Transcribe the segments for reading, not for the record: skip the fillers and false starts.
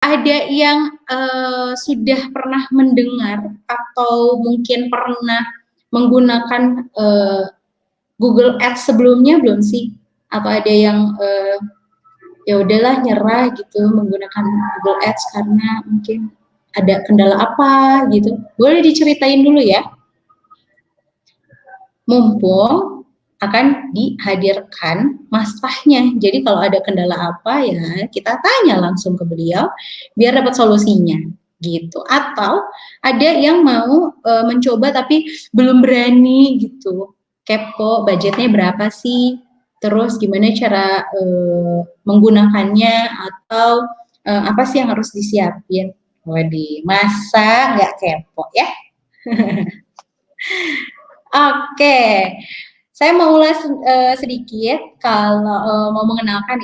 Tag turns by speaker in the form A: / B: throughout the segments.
A: ada yang sudah pernah mendengar atau mungkin pernah menggunakan Google Ads sebelumnya belum sih? Atau ada yang ya udahlah nyerah gitu menggunakan Google Ads karena mungkin ada kendala apa gitu? Boleh diceritain dulu ya. Mumpung akan dihadirkan mastahnya. Jadi kalau ada kendala apa ya kita tanya langsung ke beliau biar dapat solusinya gitu. Atau ada yang mau mencoba tapi belum berani gitu. Kepo budgetnya berapa sih? Terus gimana cara menggunakannya atau apa sih yang harus disiapin? Waduh, masa nggak kepo ya? Oke, saya mau ulas sedikit kalau mau mengenalkan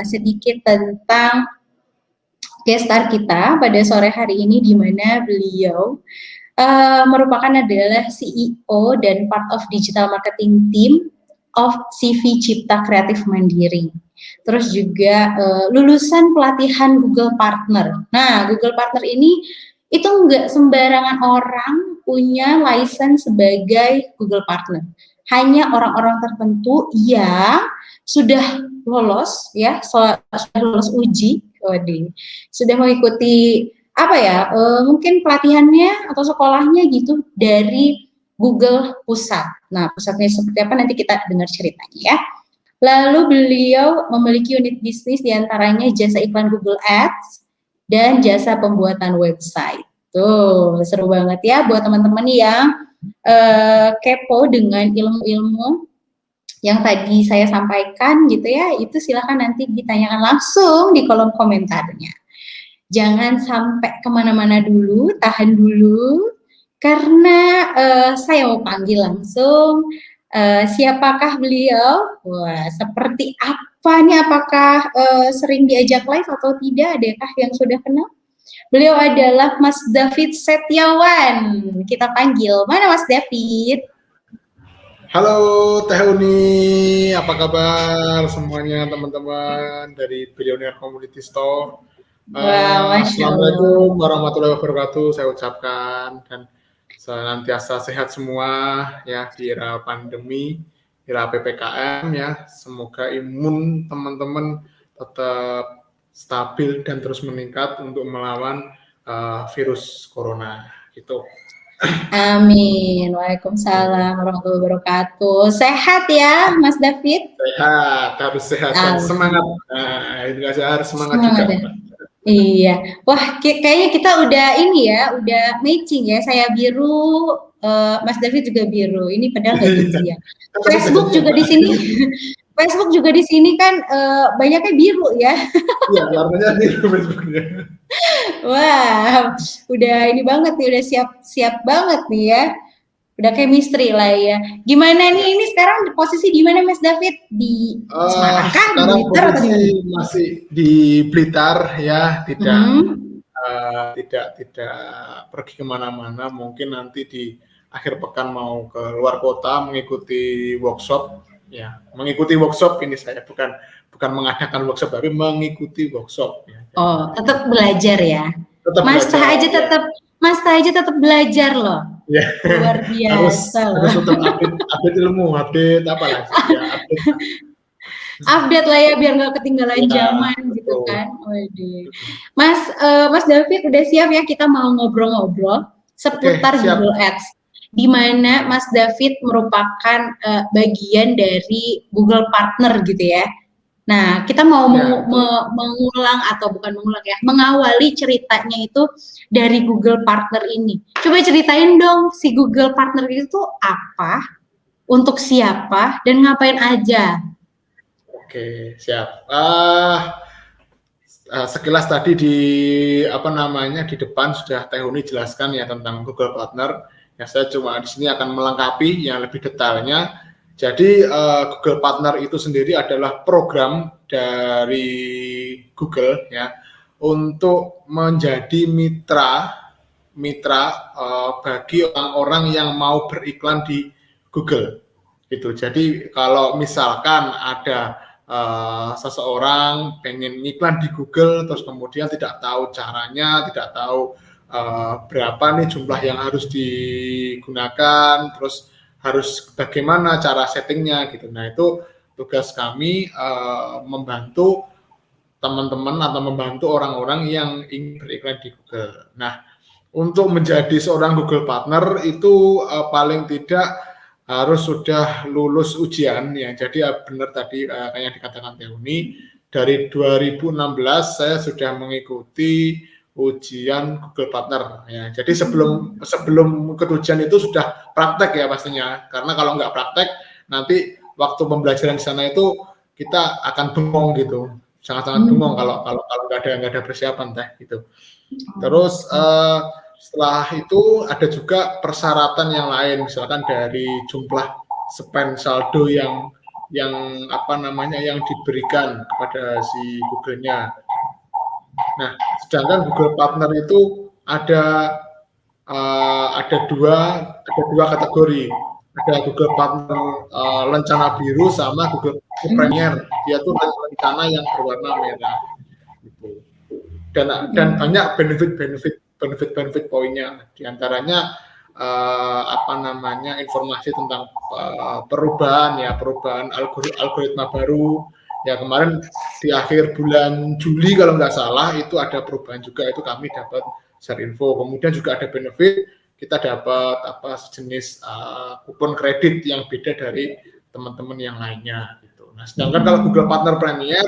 A: sedikit tentang guest star kita pada sore hari ini di mana beliau merupakan adalah CEO dan part of digital marketing team of CV Cipta Kreatif Mandiri. Terus juga lulusan pelatihan Google Partner. Nah, Google Partner ini itu nggak sembarangan orang punya license sebagai Google Partner. Hanya orang-orang tertentu yang sudah lolos ya, sudah lolos uji, sudah mengikuti apa ya, mungkin pelatihannya atau sekolahnya gitu dari Google Pusat. Nah, pusatnya seperti apa nanti kita dengar ceritanya ya. Lalu beliau memiliki unit bisnis diantaranya jasa iklan Google Ads dan jasa pembuatan website. Tuh, seru banget ya buat teman-teman yang kepo dengan ilmu-ilmu yang tadi saya sampaikan gitu ya, itu silakan nanti ditanyakan langsung di kolom komentarnya. Jangan sampai kemana-mana dulu, tahan dulu, karena saya mau panggil langsung siapakah beliau. Wah, seperti apa nih, apakah sering diajak live atau tidak, adakah yang sudah kenal? Beliau adalah Mas David Setiawan, kita panggil. Mana Mas David?
B: Halo Teh Uni, apa kabar semuanya teman-teman dari Billionaire Community Store.
A: Wah, Masya Allah.
B: Assalamualaikum warahmatullahi wabarakatuh saya ucapkan, dan senantiasa sehat semua ya di era pandemi, era PPKM ya. Semoga imun teman-teman tetap stabil dan terus meningkat untuk melawan virus corona gitu.
A: Amin. Waalaikumsalam warahmatullahi wabarakatuh. Sehat ya, Mas David?
B: Sehat, harus sehat dan semangat. Nah, itu harus semangat juga.
A: Semangat ya? Iya. Wah, kayaknya kita udah ini ya, udah matching ya. Saya biru, Mas David juga biru. Ini padahal nggak janjian. Facebook juga di sini, Facebook juga di sini kan banyaknya biru ya.
B: Iya, warnanya biru Facebooknya.
A: Wah, udah ini banget nih, udah siap banget nih ya. Udah chemistry lah ya. Gimana nih ini sekarang posisi di mana Mas David? Di Semarang kah? Di
B: Sekarang
A: Blitar atau di
B: posisi
A: mana?
B: masih di Blitar ya, tidak pergi kemana-mana. Mungkin nanti di akhir pekan mau ke luar kota mengikuti workshop ya. Mengikuti workshop ini saya bukan mengadakan workshop, tapi mengikuti workshop ya.
A: Oh, tetap belajar ya.
B: Tetap
A: Mas
B: belajar,
A: Tah aja tetap
B: ya.
A: Mas Tah aja tetap belajar loh.
B: Ya.
A: Luar biasa loh.
B: harus tetap update ilmu, update apa lagi ya,
A: Update lah ya biar nggak ketinggalan
B: ya,
A: zaman gitu
B: betul.
A: kan. Waduh. Mas David udah siap ya, kita mau ngobrol-ngobrol seputar Google Ads, di mana Mas David merupakan bagian dari Google Partner gitu ya. Nah, kita mau mengulang atau bukan mengulang ya, mengawali ceritanya itu dari Google Partner ini. Coba ceritain dong, si Google Partner itu apa, untuk siapa, dan ngapain aja?
B: Oke, siap. Sekilas tadi di depan sudah Teh Uni jelaskan ya tentang Google Partner. Ya, saya cuma di sini akan melengkapi yang lebih detailnya. Jadi Google Partner itu sendiri adalah program dari Google ya untuk menjadi mitra bagi orang-orang yang mau beriklan di Google. Itu. Jadi kalau misalkan ada seseorang pengen iklan di Google terus kemudian tidak tahu caranya, tidak tahu berapa nih jumlah yang harus digunakan, terus harus bagaimana cara settingnya gitu. Nah itu tugas kami membantu teman-teman atau membantu orang-orang yang ingin beriklan di Google. Nah untuk menjadi seorang Google Partner itu paling tidak harus sudah lulus ujian ya. Jadi benar tadi kayak yang dikatakan Teuni, dari 2016 saya sudah mengikuti ujian Google Partner ya. Jadi sebelum ikut ujian itu sudah praktek ya pastinya. Karena kalau nggak praktek nanti waktu pembelajaran di sana itu kita akan bengong gitu. Sangat-sangat bengong kalau nggak ada persiapan teh gitu. Terus setelah itu ada juga persyaratan yang lain, misalkan dari jumlah spend saldo yang yang diberikan kepada si Google-nya. Nah, sedangkan Google Partner itu ada dua kategori. Ada Google Partner lencana biru sama Google Premier. Dia tuh lencana yang berwarna merah. Gitu. Dan banyak benefit poinnya, diantaranya informasi tentang perubahan algoritma baru ya. Kemarin di akhir bulan Juli kalau nggak salah itu ada perubahan juga, itu kami dapat share info. Kemudian juga ada benefit, kita dapat sejenis kupon kredit yang beda dari teman-teman yang lainnya gitu. Nah sedangkan kalau Google Partner Premier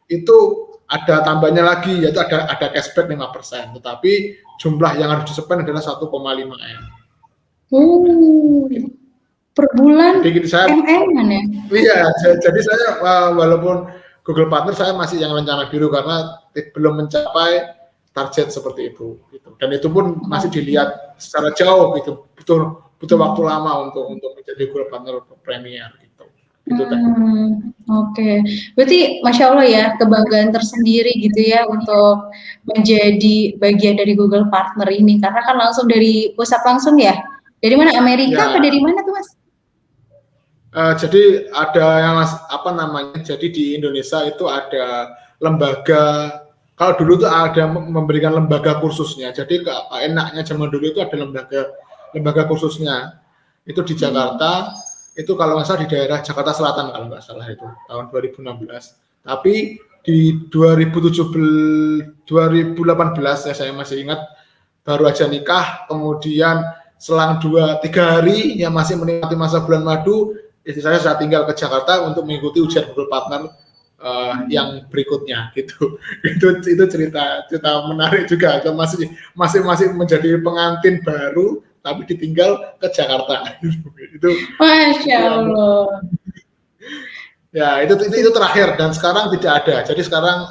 B: itu ada tambahnya lagi, yaitu ada cashback 5%, tetapi jumlah yang harus di-spend adalah 1,5 M.
A: Per bulan
B: saya,
A: MM-an ya?
B: Iya, jadi saya walaupun Google Partner saya masih yang lencana biru karena belum mencapai target seperti itu. Gitu. Dan itu pun masih dilihat secara jauh gitu, butuh waktu lama untuk menjadi Google Partner Premier gitu.
A: Oke. Berarti Masya Allah ya, kebanggaan tersendiri gitu ya untuk menjadi bagian dari Google Partner ini, karena kan langsung dari pusat langsung ya. Dari mana, Amerika apa dari mana tuh Mas?
B: Jadi ada yang jadi di Indonesia itu ada lembaga, kalau dulu tuh ada memberikan lembaga kursusnya. Jadi enaknya zaman dulu itu ada lembaga kursusnya. Itu di Jakarta. Itu kalau nggak salah di daerah Jakarta Selatan kalau nggak salah itu tahun 2016. Tapi di 2018 ya saya masih ingat, baru aja nikah, kemudian selang 2-3 hari ya masih menikmati masa bulan madu, istri saya sudah tinggal ke Jakarta untuk mengikuti ujian Google Partner yang berikutnya gitu. Itu cerita menarik juga. Masih menjadi pengantin baru tapi ditinggal ke Jakarta. Itu
A: Masya Allah.
B: Ya itu terakhir, dan sekarang tidak ada. Jadi sekarang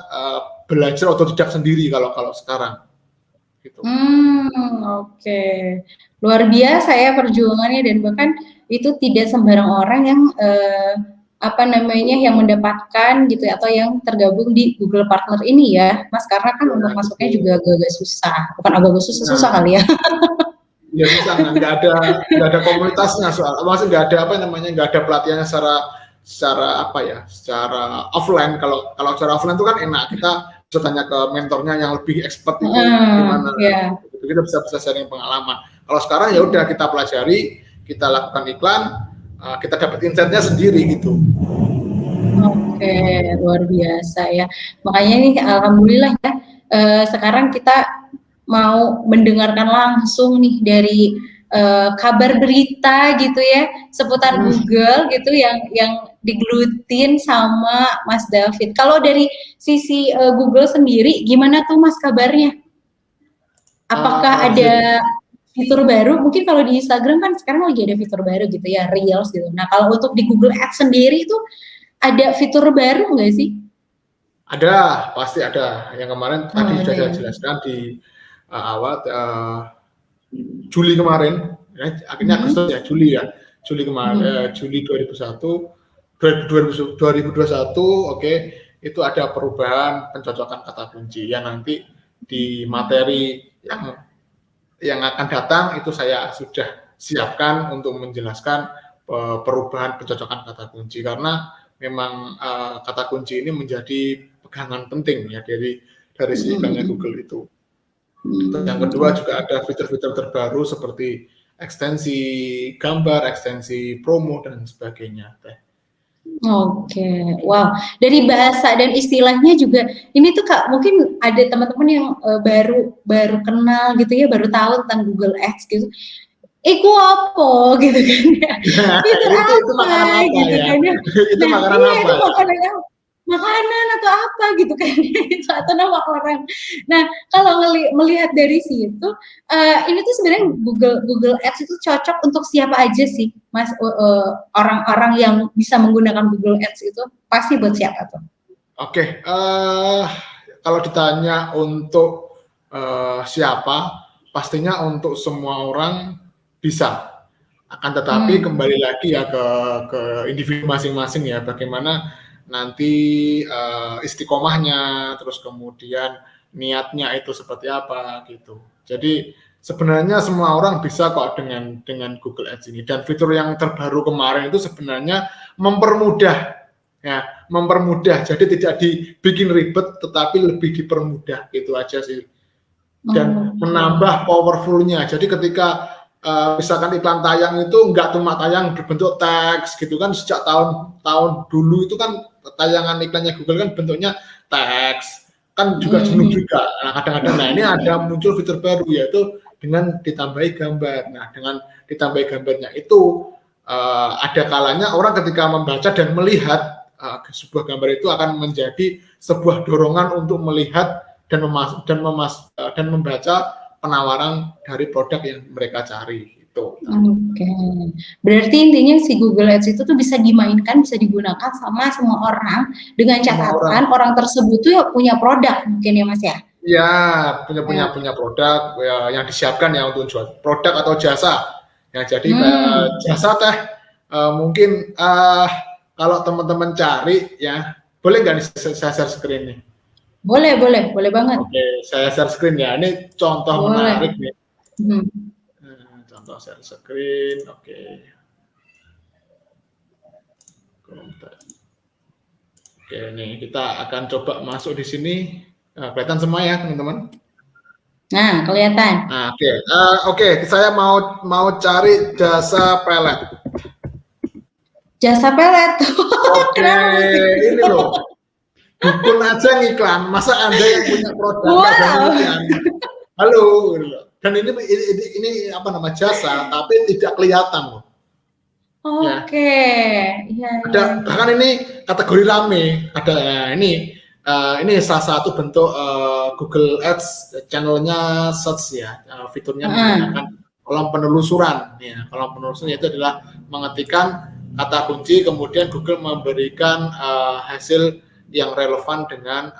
B: belajar otodidak sendiri kalau sekarang. Gitu.
A: Oke. Luar biasa ya perjuangannya, dan bahkan itu tidak sembarang orang yang yang mendapatkan gitu atau yang tergabung di Google Partner ini ya, Mas, karena kan untuk masuknya juga agak susah. Bukan agak susah kali ya.
B: Ya susah, nggak ada komunitasnya, nggak ada pelatihannya secara offline. Kalau secara offline itu kan enak, kita bisa tanya ke mentornya yang lebih expert itu gimana, kita bisa sharing pengalaman. Kalau sekarang ya udah kita pelajari, kita lakukan iklan, kita dapat insight-nya sendiri gitu.
A: Oke, luar biasa ya. Makanya nih alhamdulillah ya, sekarang kita mau mendengarkan langsung nih dari kabar berita gitu ya seputar Google gitu yang digelutin sama Mas David. Kalau dari sisi Google sendiri gimana tuh Mas kabarnya? Apakah ada fitur baru? Mungkin kalau di Instagram kan sekarang lagi ada fitur baru gitu ya, Reels gitu. Nah kalau untuk di Google Ads sendiri itu ada fitur baru nggak sih?
B: Ada, pasti ada. Yang kemarin tadi sudah saya jelaskan di awal Juli kemarin, akhirnya Agustus ya, Juli kemarin, Juli 2021, oke, itu ada perubahan pencocokan kata kunci yang nanti di materi yang akan datang itu saya sudah siapkan untuk menjelaskan perubahan pencocokan kata kunci, karena memang kata kunci ini menjadi pegangan penting ya dari si iklannya Google itu. Terus yang kedua juga ada fitur-fitur terbaru seperti ekstensi gambar, ekstensi promo dan sebagainya.
A: Oke, wow. Dari bahasa dan istilahnya juga, ini tuh Kak, mungkin ada teman-teman yang baru kenal gitu ya, baru tahu tentang Google Ads gitu. Iku apa gitu kan ya? Fitur
B: itu
A: apa
B: makanan apa
A: gitu
B: ya?
A: kan ya?
B: Itu
A: Nah,
B: makanan
A: iya
B: apa
A: itu
B: ya?
A: makanan atau apa gitu kan atau nama orang. Nah, kalau melihat dari situ, ini tuh sebenarnya Google Ads itu cocok untuk siapa aja sih, Mas? Orang-orang yang bisa menggunakan Google Ads itu pasti buat siapa tuh?
B: Oke, kalau ditanya untuk siapa, pastinya untuk semua orang bisa. Akan tetapi kembali lagi ya ke individu masing-masing ya, bagaimana nanti istiqomahnya, terus kemudian niatnya itu seperti apa gitu. Jadi sebenarnya semua orang bisa kok dengan Google Ads ini, dan fitur yang terbaru kemarin itu sebenarnya mempermudah, jadi tidak dibikin ribet tetapi lebih dipermudah, gitu aja sih, dan menambah powerfulnya. Jadi ketika misalkan iklan tayang itu nggak cuma tayang berbentuk teks gitu kan, sejak tahun dulu itu kan tayangan iklannya Google kan bentuknya teks kan, juga jenuh juga. Nah, kadang-kadang ini ada muncul fitur baru, yaitu dengan ditambahi gambar. Nah, dengan ditambahi gambarnya itu ada kalanya orang ketika membaca dan melihat sebuah gambar itu akan menjadi sebuah dorongan untuk melihat dan membaca penawaran dari produk yang mereka cari itu.
A: Oke, berarti intinya si Google Ads itu tuh bisa dimainkan, bisa digunakan sama semua orang dengan catatan orang tersebut tuh ya punya produk mungkin ya Mas ya?
B: Ya, punya produk ya, yang disiapkan ya untuk jual produk atau jasa. Ya, jadi jasa teh mungkin kalau teman-teman cari ya, boleh nggak nih saya share screen nih?
A: Boleh banget.
B: Oke, saya share screen ya. Ini contoh menarik nih. Contoh share screen, oke. Oke, nih kita akan coba masuk di sini. Kelihatan semua ya, teman-teman?
A: Nah, kelihatan.
B: Nah, oke. Saya mau cari jasa pelet.
A: Jasa pelet.
B: Oke, ini loh. Google aja ngiklan, masa Anda yang punya produk nggak ngiklan? Halo, dan ini apa nama jasa, tapi tidak kelihatan loh.
A: Oke, ya.
B: Ada bahkan ini kategori rame, ada ini salah satu bentuk Google Ads channelnya search ya, fiturnya menggunakan kolom penelusuran. Ya, kolom penelusuran itu adalah mengetikkan kata kunci, kemudian Google memberikan hasil yang relevan dengan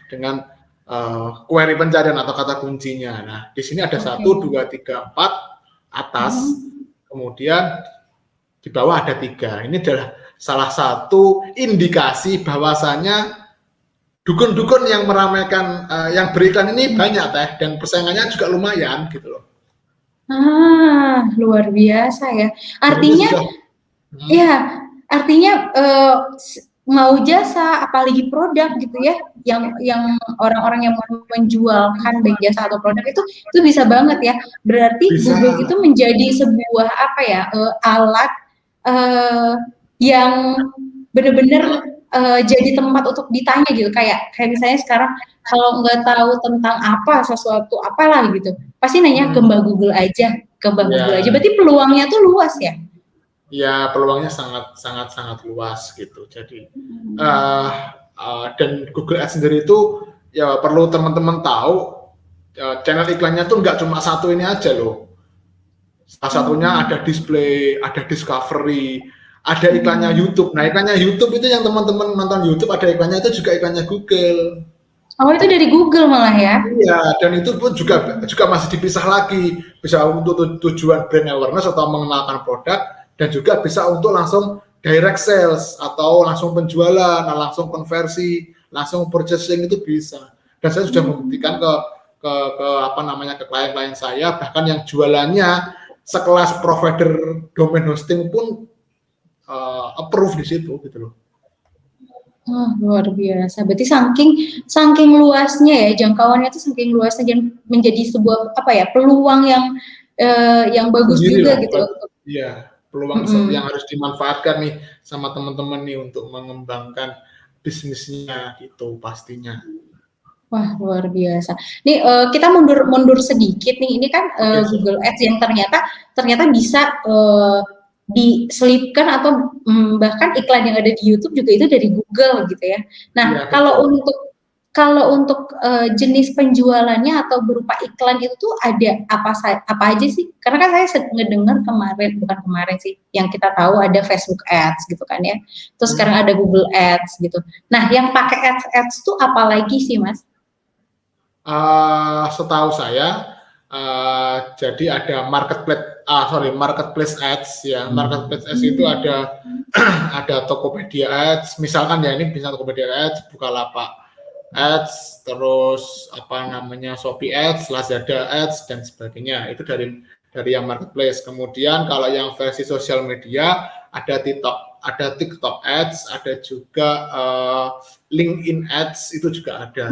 B: dengan query pencarian atau kata kuncinya. Nah, di sini ada 1, 2, 3, 4 atas, kemudian di bawah ada 3. Ini adalah salah satu indikasi bahwasanya dukun-dukun yang meramaikan yang beriklan ini banyak teh, dan persaingannya juga lumayan gitu loh.
A: Luar biasa ya. Artinya mau jasa apalagi produk gitu ya, yang orang-orang yang mau menjualkan baik jasa atau produk itu bisa banget ya. Berarti bisa. Google itu menjadi sebuah alat yang benar-benar jadi tempat untuk ditanya gitu, kayak misalnya sekarang kalau nggak tahu tentang sesuatu apalah gitu, pasti nanya ke Mbak Google aja, berarti peluangnya tuh luas ya.
B: Ya, peluangnya sangat luas gitu. Jadi dan Google Ads sendiri itu ya perlu teman-teman tahu, channel iklannya tuh nggak cuma satu ini aja loh. Salah satunya ada display, ada discovery, ada iklannya YouTube. Nah, iklannya YouTube itu yang teman-teman nonton YouTube ada iklannya, itu juga iklannya Google.
A: Oh, itu dari Google malah ya?
B: Iya, dan itu pun juga masih dipisah lagi, bisa untuk tujuan brand awareness atau mengenalkan produk, dan juga bisa untuk langsung direct sales atau langsung penjualan, langsung konversi, langsung purchasing, itu bisa. Dan saya sudah membuktikan ke klien-klien saya, bahkan yang jualannya sekelas provider domain hosting pun approve di situ gitu loh.
A: Oh, luar biasa. Berarti saking luasnya ya, jangkauannya itu saking luasnya dan menjadi sebuah apa ya, peluang yang bagus
B: Sendiri
A: juga
B: lah,
A: gitu.
B: iya, peluang yang harus dimanfaatkan nih sama teman-teman nih untuk mengembangkan bisnisnya gitu pastinya.
A: Wah, luar biasa. Nih kita mundur sedikit nih. Ini kan
B: Oke,
A: Google Ads yang ternyata bisa diselipkan atau bahkan iklan yang ada di YouTube juga itu dari Google gitu ya.
B: iya
A: Nah,
B: betul.
A: kalau untuk jenis penjualannya atau berupa iklan itu tuh ada apa aja sih? Karena kan saya ngedengar bukan kemarin sih, yang kita tahu ada Facebook Ads gitu kan ya. Terus sekarang ada Google Ads gitu. Nah, yang pakai ads tuh apa lagi sih, Mas?
B: Setahu saya, jadi ada marketplace ads ya. Marketplace ads itu ada ada Tokopedia Ads, misalkan ya ini bisa Tokopedia Ads, Bukalapak Ads, terus apa namanya Shopee Ads, Lazada Ads dan sebagainya. Itu dari yang marketplace. Kemudian kalau yang versi sosial media ada TikTok Ads, ada juga LinkedIn Ads, itu juga ada.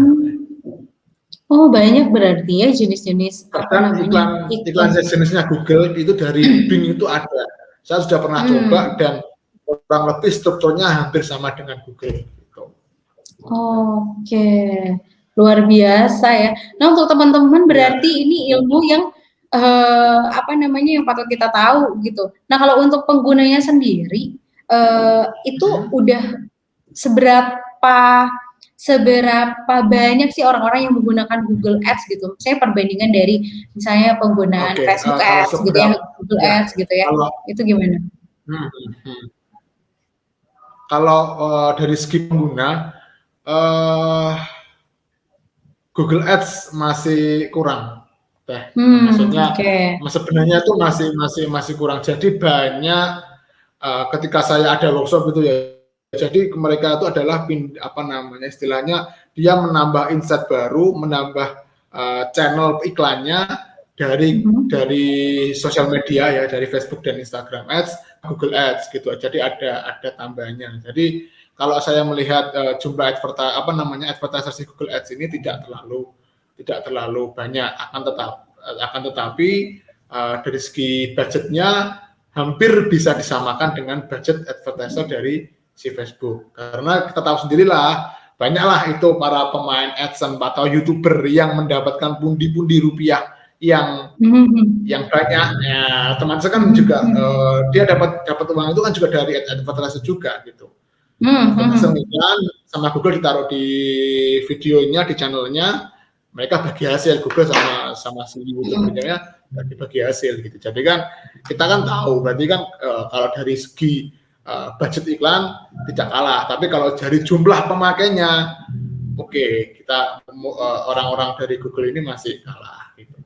A: Oh, banyak berarti ya jenis-jenis apa
B: Bahkan
A: namanya
B: iklan
A: iklan.
B: sejenisnya Google itu dari Bing itu ada. Saya sudah pernah coba dan kurang lebih strukturnya hampir sama dengan Google. Gitu.
A: Oke, luar biasa ya. Nah, untuk teman-teman
B: Ya.
A: berarti ini ilmu yang apa namanya yang patut kita tahu gitu. Nah, kalau untuk penggunanya sendiri itu udah seberapa seberapa banyak sih orang-orang yang menggunakan Google Ads gitu. Saya perbandingan dari misalnya penggunaan
B: Oke,
A: Facebook
B: kalau
A: Ads gitu ya,
B: seberapa
A: Google
B: ya
A: Ads gitu ya.
B: kalau
A: Itu gimana?
B: hmm, hmm, hmm. Kalau dari segi pengguna Google Ads masih kurang. Maksudnya
A: Oke.
B: sebenarnya itu masih kurang. Jadi banyak ketika saya ada workshop itu ya, jadi mereka itu adalah apa namanya istilahnya dia menambah insight baru, menambah channel iklannya dari sosial media ya, dari Facebook dan Instagram Ads, Google Ads gitu. Jadi ada tambahannya. Jadi kalau saya melihat jumlah advertiser di Google Ads ini tidak terlalu banyak, akan tetapi dari segi budgetnya hampir bisa disamakan dengan budget advertiser dari si Facebook. Karena kita tahu sendirilah, banyaklah itu para pemain AdSense atau YouTuber yang mendapatkan pundi-pundi rupiah yang banyak. Ya, teman saya kan juga dia dapat uang itu kan juga dari advertiser juga gitu. Advertiser iklan sama Google ditaruh di videonya, di channelnya, mereka bagi hasil Google sama si YouTubernya bagi hasil gitu. Jadi kan kita kan tahu berarti kan kalau dari segi budget iklan tidak kalah, tapi kalau dari jumlah pemakainya oke, kita orang-orang dari Google ini masih kalah gitu.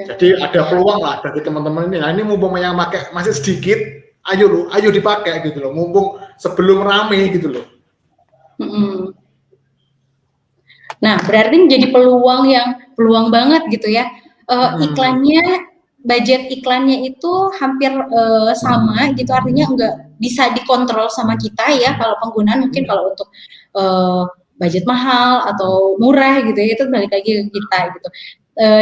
B: Jadi ada peluang lah dari teman-teman ini. Nah, ini mumpung yang pakai masih sedikit, ayo dipakai gitu loh, mumpung sebelum rame gitu loh.
A: Nah, berarti menjadi peluang banget gitu ya. Budget iklannya itu hampir sama gitu, artinya nggak bisa dikontrol sama kita ya. Kalau penggunaan mungkin kalau untuk budget mahal atau murah gitu ya, itu balik lagi ke kita gitu.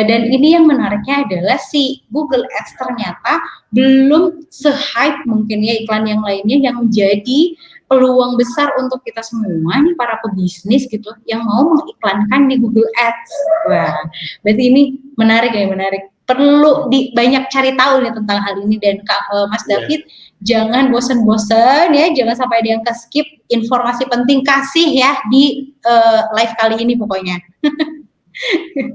A: Dan ini yang menariknya adalah si Google Ads ternyata belum se-hype mungkin ya iklan yang lainnya yang menjadi peluang besar untuk kita semua nih para pebisnis gitu yang mau mengiklankan di Google Ads. Wah, berarti ini menarik. Perlu banyak cari tahu nih tentang hal ini dan Mas David jangan bosen-bosen ya, jangan sampai ada yang ke-skip informasi penting kasih ya di live kali ini pokoknya.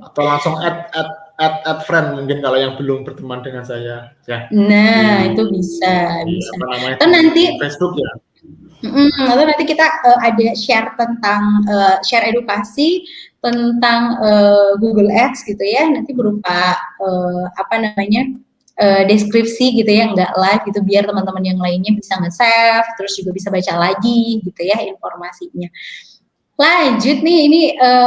B: Atau langsung add friend mungkin kalau yang belum berteman dengan saya ya.
A: Nah, itu bisa.
B: Apa namanya?
A: Atau nanti
B: Facebook ya.
A: Atau nanti kita ada share tentang share edukasi tentang Google Ads gitu ya, nanti berupa deskripsi gitu ya, nggak live gitu, biar teman-teman yang lainnya bisa nge-save, terus juga bisa baca lagi gitu ya informasinya. Lanjut nih, ini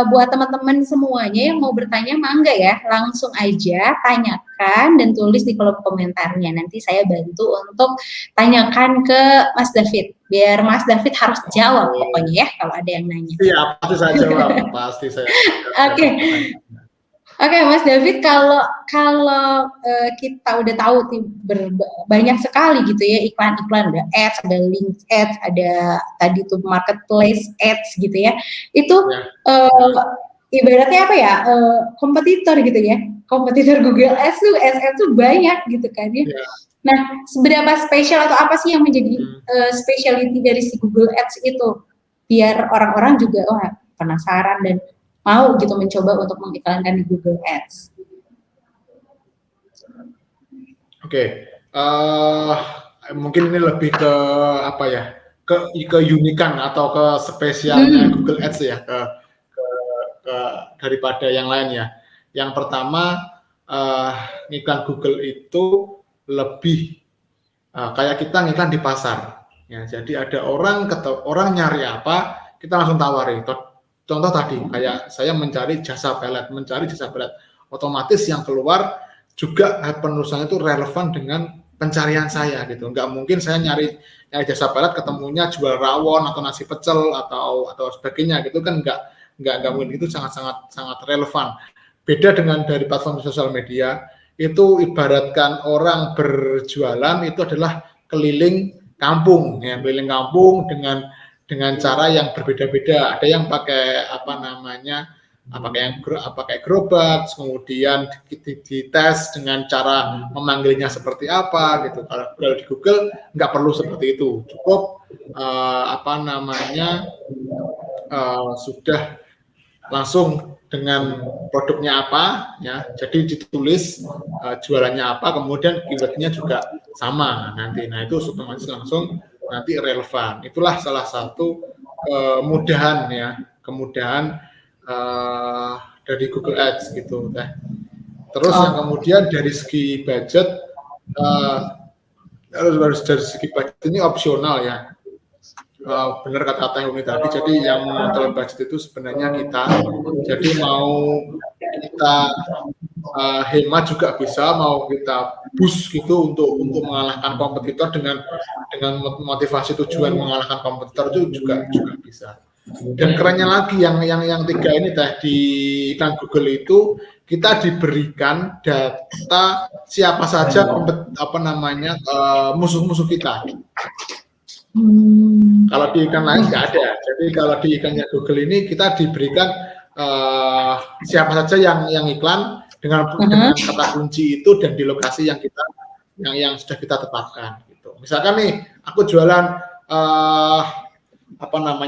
A: buat teman-teman semuanya yang mau bertanya, mangga ya, langsung aja tanyakan dan tulis di kolom komentarnya. Nanti saya bantu untuk tanyakan ke Mas David, biar Mas David harus jawab pokoknya ya kalau ada yang nanya.
B: Siap, pasti saya jawab, pasti saya jawab.
A: Oke. Oke, Mas David, kalau kalau kita udah tahu banyak sekali gitu ya iklan-iklan, ada ads, ada link ads, ada tadi tuh marketplace ads gitu ya. Itu ibaratnya apa ya? Kompetitor gitu ya. Kompetitor Google Ads tuh banyak gitu kan ya. Nah, seberapa spesial atau apa sih yang menjadi specialty dari si Google Ads itu? Biar orang-orang juga penasaran dan mau gitu mencoba untuk mengiklankan di Google Ads.
B: Oke, mungkin ini lebih ke apa ya? Ke unikan atau ke spesialnya Google Ads ya, ke daripada yang lain ya. Yang pertama, iklan Google itu lebih kayak kita ngiklan di pasar. Ya, jadi ada orang nyari apa, kita langsung tawarin. Contoh tadi, kayak saya mencari jasa pelet, otomatis yang keluar juga penulisannya itu relevan dengan pencarian saya gitu. Nggak mungkin saya nyari jasa pelet ketemunya jual rawon atau nasi pecel atau sebagainya gitu kan nggak mungkin. Itu sangat relevan. Beda dengan dari platform sosial media, itu ibaratkan orang berjualan itu adalah keliling kampung ya, keliling kampung dengan cara yang berbeda-beda. Ada yang pakai pakai gerobak, kemudian dites dengan cara memanggilnya seperti apa gitu. Kalau di Google nggak perlu seperti itu, cukup sudah langsung dengan produknya apa ya, jadi ditulis jualannya apa, kemudian keywordnya juga sama nanti. Nah itu otomatis langsung nanti relevan. Itulah salah satu kemudahan dari Google Ads gitu. Terus yang kemudian dari segi budget, dari segi budget ini opsional ya. Benar kata Teh Umi tadi, jadi yang mengontrol budget itu sebenarnya kita. Jadi mau kita hemat juga bisa, mau kita boost gitu untuk mengalahkan kompetitor dengan motivasi tujuan mengalahkan kompetitor itu juga bisa. Dan kerennya lagi yang tiga ini Teh, di iklan Google itu kita diberikan data siapa saja musuh-musuh kita. Kalau di iklan lain nggak ada. Jadi kalau di iklannya Google ini kita diberikan siapa saja yang iklan dengan kata kunci itu dan di lokasi yang sudah kita tetapkan. Gitu. Misalkan nih aku jualan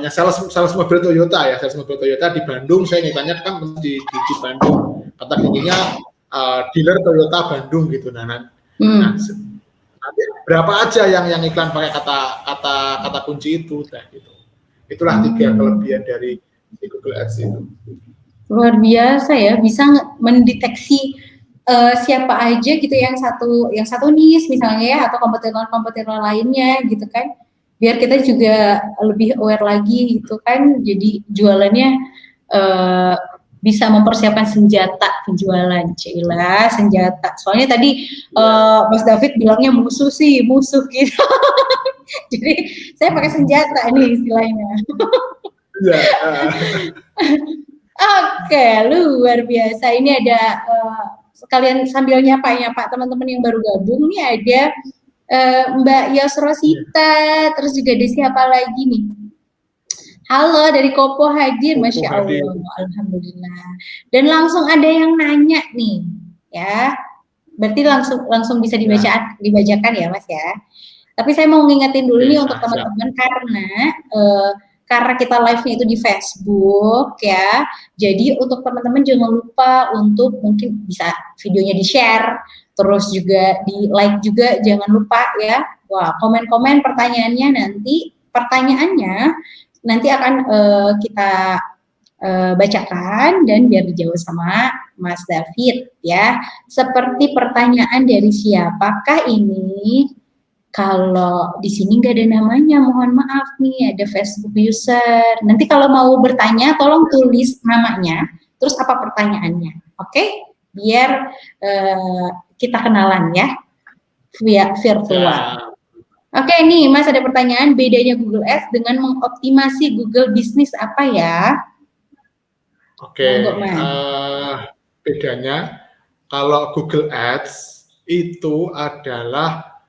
B: sales mobil Toyota ya, sales mobil Toyota di Bandung, saya ngiklannya kan di Bandung. Kata kuncinya dealer Toyota Bandung gitu. Nah, nanti berapa aja yang iklan pakai kata kunci itu gitu. Itulah 3 kelebihan dari Google Ads itu.
A: Luar biasa ya, bisa mendeteksi siapa aja gitu yang satu niche misalnya ya, atau kompetitor lainnya gitu kan, biar kita juga lebih aware lagi gitu kan, jadi jualannya bisa mempersiapkan senjata penjualan. Cila senjata, soalnya tadi Mas David bilangnya musuh gitu. Jadi saya pakai senjata nih istilahnya. Oke, luar biasa. Ini ada sekalian sambil nyapa teman-teman yang baru gabung nih, ada Mbak Yos Rosita, terus juga ada siapa lagi nih? Halo, dari Kopo hadir, Masya Allah, alhamdulillah. Dan langsung ada yang nanya nih, ya. Berarti langsung bisa dibacakan ya, Mas ya. Tapi saya mau ngingetin dulu nih untuk teman-teman karena kita live-nya itu di Facebook ya. Jadi untuk teman-teman jangan lupa untuk mungkin bisa videonya di-share, terus juga di-like juga jangan lupa ya. Wah, komen-komen pertanyaannya nanti akan kita bacakan dan biar dijawab sama Mas David ya. Seperti pertanyaan dari siapakah ini? Kalau di sini nggak ada namanya, mohon maaf nih, ada Facebook user. Nanti kalau mau bertanya, tolong tulis namanya, terus apa pertanyaannya, oke? Biar kita kenalan ya, via virtual.
B: Ya,
A: Oke nih, Mas ada pertanyaan, bedanya Google Ads dengan mengoptimasi Google Business apa ya?
B: oke.
A: Monggo, Mas.
B: Bedanya kalau Google Ads itu adalah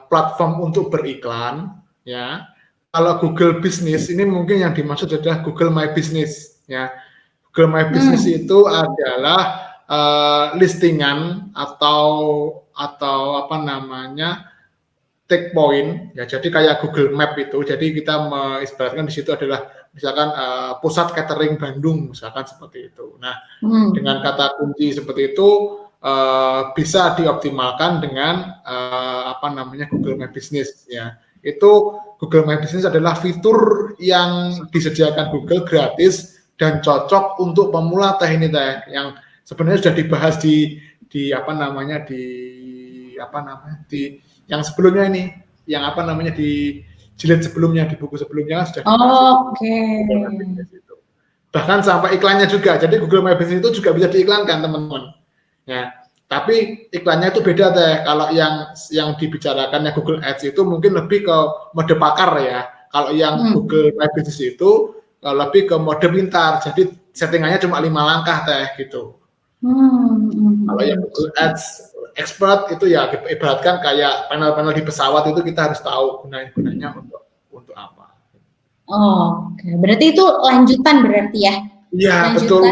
B: platform untuk beriklan, ya. Kalau Google Business ini mungkin yang dimaksud adalah Google My Business, ya. Google My Business itu adalah listingan atau apa namanya take point, ya. Jadi kayak Google Map itu. Jadi kita mengibaratkan di situ adalah misalkan pusat catering Bandung, misalkan seperti itu. Nah, dengan kata kunci seperti itu bisa dioptimalkan dengan apa namanya Google My Business, ya. Itu Google My Business adalah fitur yang disediakan Google gratis dan cocok untuk pemula teh ini teh, yang sebenarnya sudah dibahas di apa namanya di yang sebelumnya ini, yang apa namanya di jilid sebelumnya, di buku sebelumnya sudah dibahas itu. Google My Business itu. Bahkan sampai iklannya juga. Jadi Google My Business itu juga bisa diiklankan, teman-teman. Ya, tapi iklannya itu beda teh. Kalau yang dibicarakannya Google Ads itu mungkin lebih ke mode pakar ya. Kalau yang Google My Business itu lebih ke mode pintar. Jadi settingannya cuma 5 langkah teh gitu. Kalau yang Google Ads expert itu ya ibaratkan kayak panel-panel di pesawat itu kita harus tahu gunanya untuk apa.
A: Oh, oke. Berarti itu lanjutan berarti ya?
B: Iya, betul,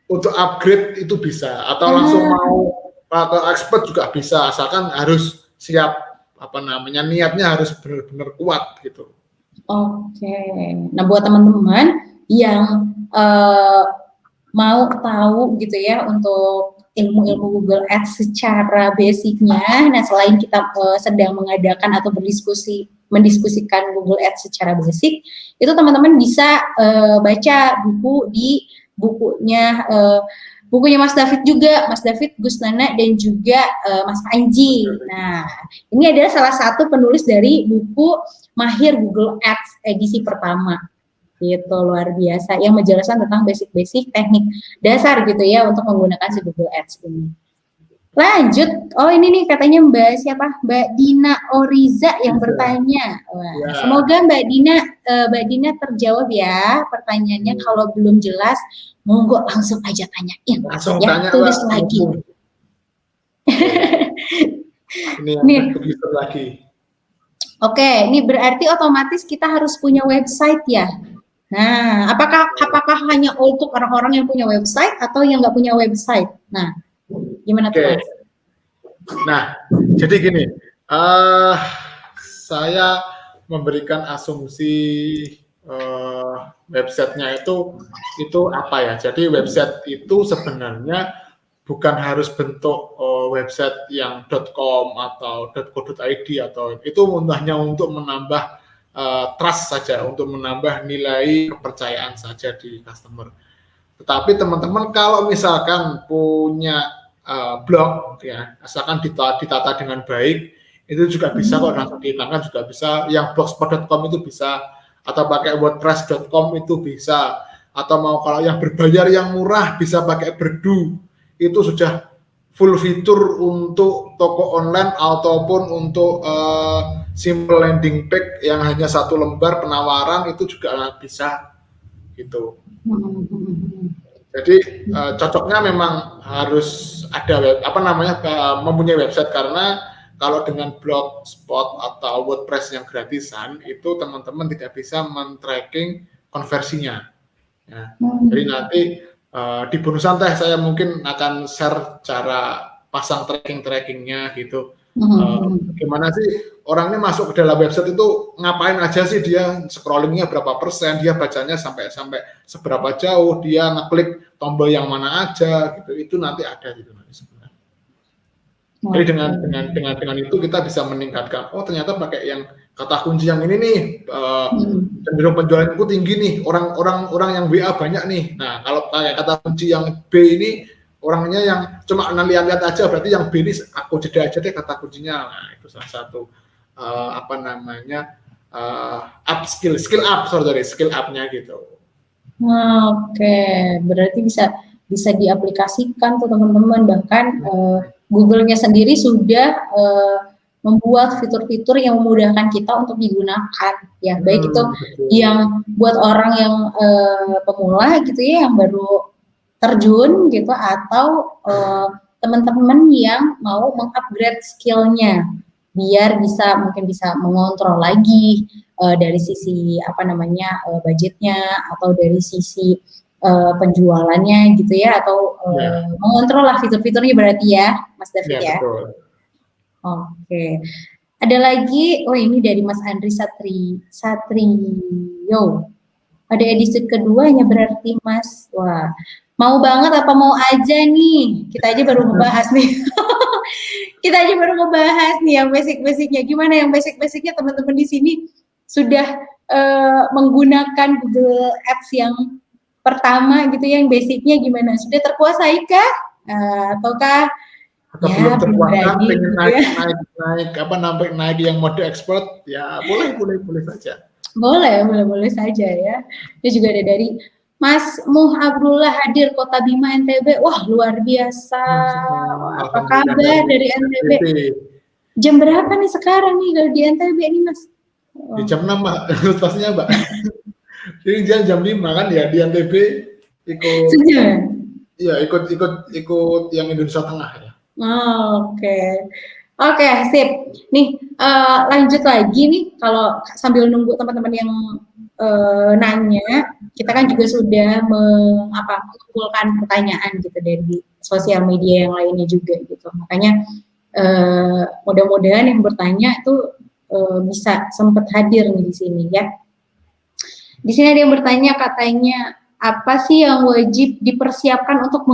B: untuk upgrade itu bisa atau langsung mau ke expert juga bisa, asalkan harus siap apa namanya niatnya harus benar-benar kuat gitu.
A: Oke. Nah, buat teman-teman yang mau tahu gitu ya untuk ilmu-ilmu Google Ads secara basicnya, nah selain kita sedang mengadakan atau mendiskusikan Google Ads secara basic, itu teman-teman bisa baca bukunya Mas David juga, Mas David Gusnana dan juga Mas Panji. Nah, ini adalah salah satu penulis dari buku Mahir Google Ads edisi pertama. Gitu, luar biasa, yang menjelaskan tentang basic-basic teknik dasar gitu ya untuk menggunakan si Google Ads ini. Lanjut, oh ini nih katanya Mbak Dina Oriza yang bertanya. Wah, ya. Semoga Mbak Dina terjawab ya pertanyaannya. Kalau belum jelas, monggo langsung aja tanyain.
B: Langsung
A: ya,
B: tanya,
A: tulis lagi.
B: Ini yang begitu lagi.
A: Oke, ini berarti otomatis kita harus punya website ya. Nah, apakah hanya untuk orang-orang yang punya website atau yang nggak punya website? Nah, gimana tuh, Mas?
B: Nah, jadi gini, saya memberikan asumsi websitenya itu apa ya? Jadi website itu sebenarnya bukan harus bentuk website yang .com atau .co.id atau itu hanya untuk menambah trust saja, untuk menambah nilai kepercayaan saja di customer. Tetapi teman-teman kalau misalkan punya blog ya, asalkan ditata dengan baik, itu juga bisa kok langsung dihilangkan juga bisa. Yang blogspot.com itu bisa, atau pakai wordpress.com itu bisa, atau mau kalau yang berbayar yang murah bisa pakai Berdu. Itu sudah full fitur untuk toko online ataupun untuk simple landing page yang hanya satu lembar penawaran itu juga bisa gitu. Jadi cocoknya memang harus ada mempunyai website, karena kalau dengan blogspot atau WordPress yang gratisan itu teman-teman tidak bisa men-tracking konversinya. Ya. Jadi nanti di bonusan teh saya mungkin akan share cara pasang trackingnya gitu. Gimana sih orang ini masuk ke dalam website itu ngapain aja sih, dia scrollingnya berapa persen, dia bacanya sampai seberapa jauh, dia ngeklik tombol yang mana aja gitu, itu nanti ada gitu nanti sebenarnya. Jadi dengan itu kita bisa meningkatkan, oh ternyata pakai yang kata kunci yang ini nih cenderung penjualanku tinggi nih, orang yang WA banyak nih. Nah kalau pakai kata kunci yang B ini orangnya yang cuma lihat-lihat aja, berarti yang B ini aku jeda aja deh kata kuncinya. Nah itu salah satu. apa namanya skill up-nya gitu.
A: Oke, berarti bisa diaplikasikan tuh teman-teman. Bahkan Google-nya sendiri sudah membuat fitur-fitur yang memudahkan kita untuk digunakan. Ya, baik itu yang buat orang yang pemula gitu ya, yang baru terjun gitu, atau teman-teman yang mau mengupgrade skill-nya biar mungkin bisa mengontrol lagi dari sisi apa namanya budgetnya, atau dari sisi penjualannya gitu ya, atau mengontrol lah fitur-fiturnya berarti ya Mas David ya.
B: Betul.
A: Oke. Ada lagi, ini dari Mas Andri Satrio. Ada edisi keduanya berarti Mas. Wah, mau banget apa mau aja nih? Kita aja baru ngebahas nih. Kita aja baru ngebahas nih yang basic-basicnya. Gimana yang basic-basicnya teman-teman di sini sudah menggunakan Google Ads yang pertama gitu, yang basicnya gimana? Sudah terkuasai kah? Ataukah
B: atau belum terkuasai, pengen naik yang mode expert, ya boleh saja.
A: Boleh saja ya. Dia juga ada dari Mas Muh Abdullah hadir Kota Bima NTB. Wah, luar biasa. Apa kabar dari NTB? Jam berapa nih sekarang nih kalau di NTB nih Mas?
B: Di jam 6 Mbak, pastinya Mbak. Jadi jam 5 kan ya di NTB ikut.
A: Sejam?
B: Iya, ikut yang Indonesia Tengah ya.
A: Oke, sip. Nih, lanjut lagi nih, kalau sambil nunggu teman-teman yang nanya, kita kan juga sudah mengumpulkan pertanyaan gitu dari sosial media yang lainnya juga gitu. Makanya mudah-mudahan yang bertanya itu bisa sempat hadir nih di sini ya. Di sini ada yang bertanya, katanya apa sih yang wajib dipersiapkan untuk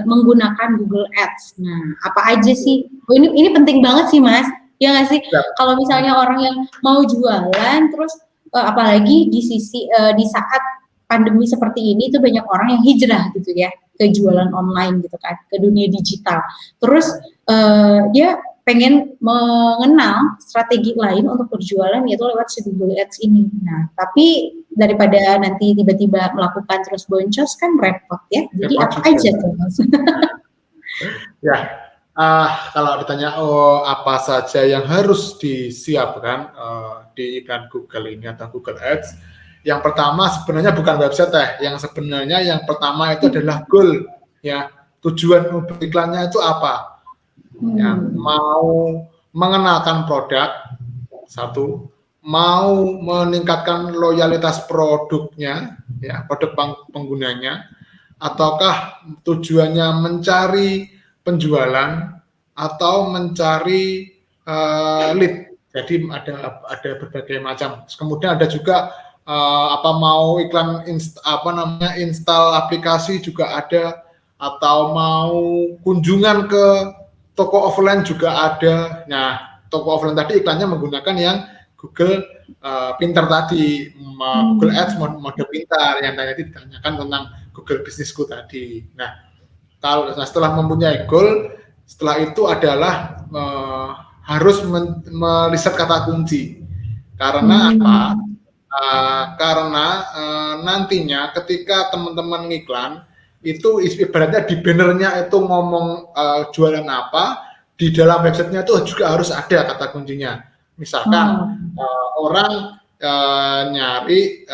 A: menggunakan Google Ads? Nah, apa aja sih? Ini penting banget sih Mas, ya nggak sih? Kalau misalnya orang yang mau jualan, terus apalagi di saat pandemi seperti ini, itu banyak orang yang hijrah gitu ya, ke jualan online gitu kan, ke dunia digital. Terus dia pengen mengenal strategi lain untuk berjualan, yaitu lewat si Google Ads ini. Nah, tapi daripada nanti tiba-tiba melakukan terus boncos kan repot ya. Jadi apa aja tuh Mas?
B: Ya, kalau ditanya apa saja yang harus disiapkan di iklan Google ini atau Google Ads, yang pertama sebenarnya bukan website yang sebenarnya yang pertama itu adalah goal ya, tujuan iklannya itu apa? Ya, mau mengenalkan produk satu, mau meningkatkan loyalitas produknya ya, produk penggunanya, ataukah tujuannya mencari penjualan atau mencari lead. Jadi ada berbagai macam. Kemudian ada juga mau iklan install aplikasi juga ada, atau mau kunjungan ke toko offline juga ada. Nah, toko offline tadi iklannya menggunakan yang Google Pintar tadi, Google Ads mode pintar yang tadi ditanyakan tentang Google Bisnisku tadi. Nah, setelah mempunyai goal, setelah itu adalah harus meriset kata kunci. Karena apa? Karena nantinya ketika teman-teman ngiklan, itu ibaratnya di bannernya itu ngomong jualan apa, di dalam websitenya itu juga harus ada kata kuncinya. Misalkan orang nyari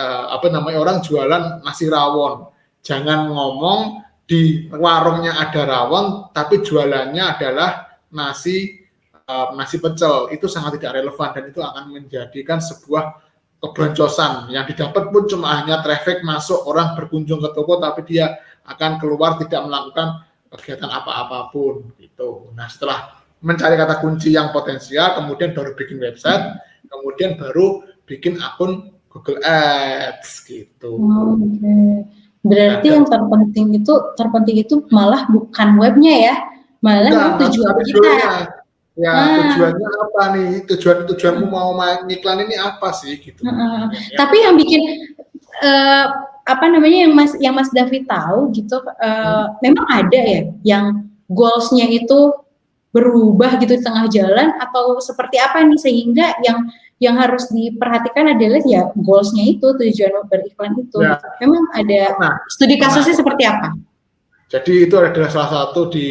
B: orang jualan nasi rawon, jangan ngomong di warungnya ada rawon tapi jualannya adalah nasi pecel. Itu sangat tidak relevan dan itu akan menjadikan sebuah kebroncosan. Yang didapat pun cuma hanya traffic masuk, orang berkunjung ke toko tapi dia akan keluar tidak melakukan kegiatan apa-apapun gitu. Nah, setelah mencari kata kunci yang potensial, kemudian baru bikin website, kemudian baru bikin akun Google Ads gitu.
A: Berarti yang terpenting itu malah bukan webnya ya, malah tujuan kita.
B: Ya, tujuannya apa nih? Tujuanmu mau main iklan ini apa sih gitu.
A: Tapi yang bikin yang Mas David tahu gitu, memang ada ya yang goals-nya itu berubah gitu di tengah jalan atau seperti apa nih sehingga yang harus diperhatikan adalah ya goals-nya itu, tujuan beriklan itu
B: Ya,
A: gitu. Memang ada studi
B: pernah.
A: kasusnya seperti apa?
B: Jadi itu adalah salah satu di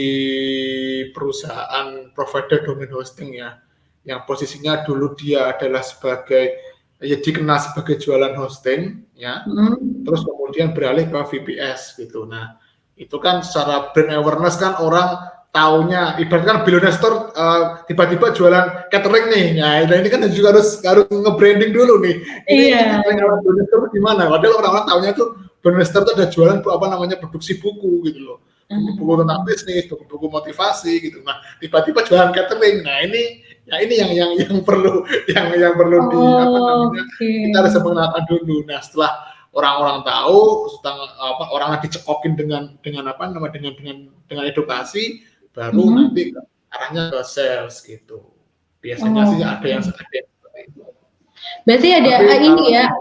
B: perusahaan provider domain hosting ya, yang posisinya dulu dia adalah sebagai ya dikenal sebagai jualan hosting ya, terus kemudian beralih ke VPS gitu. Nah itu kan secara brand awareness kan orang taunya ibaratkan Billionaire Store tiba-tiba jualan catering nih. Nah ini kan juga harus nge-branding dulu nih. Ini catering ala Billionaire Store gimana? Padahal orang-orang taunya tuh Billionaire Store itu ada jualan apa namanya produksi buku gitu loh. Buku-buku tentang bisnis, buku-buku motivasi gitu. Nah, tiba-tiba jualan catering. Nah, ini yang perlu di apa namanya? Kita harus mengenalkan dulu. Nah, setelah orang-orang tahu, orang lagi cekokin dengan apa namanya dengan edukasi, baru nanti arahnya ke sales gitu. Biasanya sih ada yang seperti itu.
A: Berarti ada ini ya.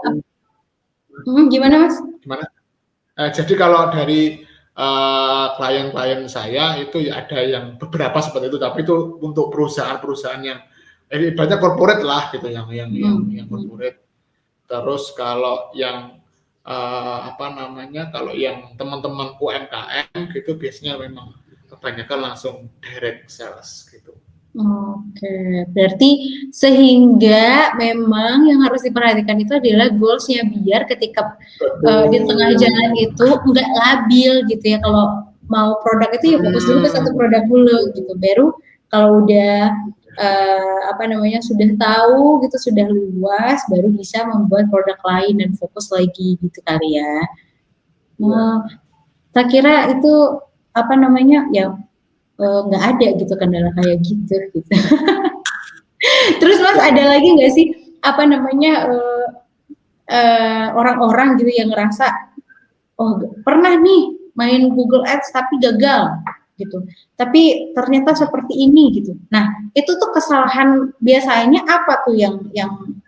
A: Gimana Mas?
B: Gimana? Jadi kalau dari klien-klien saya itu ya ada yang beberapa seperti itu, tapi itu untuk perusahaan-perusahaan yang banyak corporate lah gitu, yang corporate. Terus kalau yang apa namanya, kalau yang teman-teman UMKM gitu biasanya memang kebanyakan langsung direct sales gitu.
A: Oke, berarti sehingga memang yang harus diperhatikan itu adalah goals-nya biar ketika di tengah jalan itu nggak labil gitu ya. Kalau mau produk itu ya fokus dulu ke satu produk dulu gitu. Baru kalau udah apa namanya sudah tahu gitu, sudah luas, baru bisa membuat produk lain dan fokus lagi gitu kali ya. Saya kira itu apa namanya ya nggak ada gitu kendala kayak gitu. Terus Mas ada lagi nggak sih apa namanya orang-orang gitu yang ngerasa oh pernah nih main Google Ads tapi gagal gitu, tapi ternyata seperti ini gitu. Nah itu tuh kesalahan biasanya apa tuh yang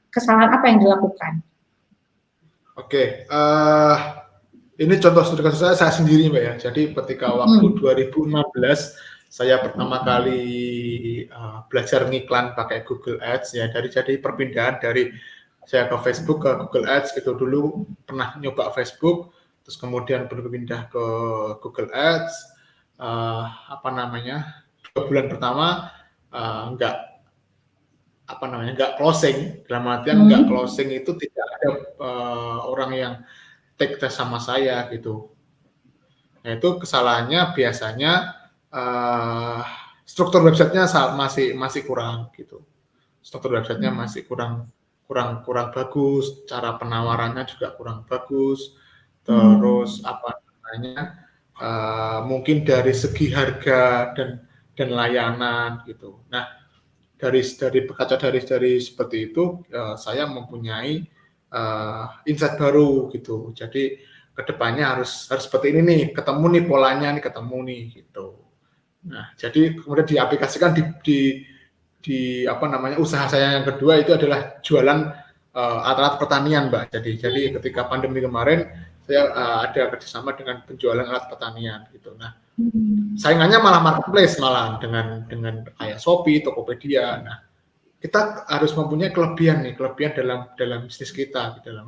A: kesalahan apa yang dilakukan?
B: Oke, ini contoh studi kasus saya sendiri Mbak ya. Jadi ketika waktu 2016 saya pertama kali belajar ngiklan pakai Google Ads ya, jadi perpindahan dari saya ke Facebook ke Google Ads gitu. Dulu pernah nyoba Facebook, terus kemudian berpindah ke Google Ads. Apa namanya, 2 bulan pertama nggak closing, dalam artian nggak closing itu tidak ada orang yang take test sama saya gitu. Nah itu kesalahannya biasanya struktur websitenya masih kurang gitu. Struktur websitenya masih kurang bagus, cara penawarannya juga kurang bagus. Terus apa namanya mungkin dari segi harga dan layanan gitu. Nah dari berkaca dari seperti itu saya mempunyai insight baru gitu. Jadi kedepannya harus seperti ini nih, ketemu nih polanya nih, ketemu nih gitu. Nah jadi kemudian diaplikasikan di apa namanya usaha saya yang kedua itu adalah jualan alat-alat pertanian Mbak. Jadi ketika pandemi kemarin saya ada kerjasama dengan penjualan alat pertanian gitu. Nah saingannya malah marketplace malah dengan kayak Shopee, Tokopedia. Nah kita harus mempunyai kelebihan dalam bisnis kita, dalam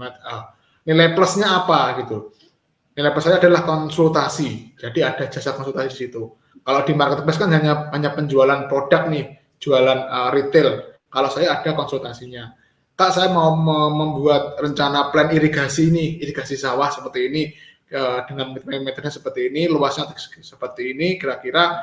B: nilai plusnya apa gitu. Nilai plusnya adalah konsultasi. Jadi ada jasa konsultasi di situ. Kalau di marketplace kan hanya penjualan produk nih, jualan retail. Kalau saya ada konsultasinya. Kak, saya mau membuat rencana plan irigasi sawah seperti ini dengan metode seperti ini, luasnya seperti ini, kira-kira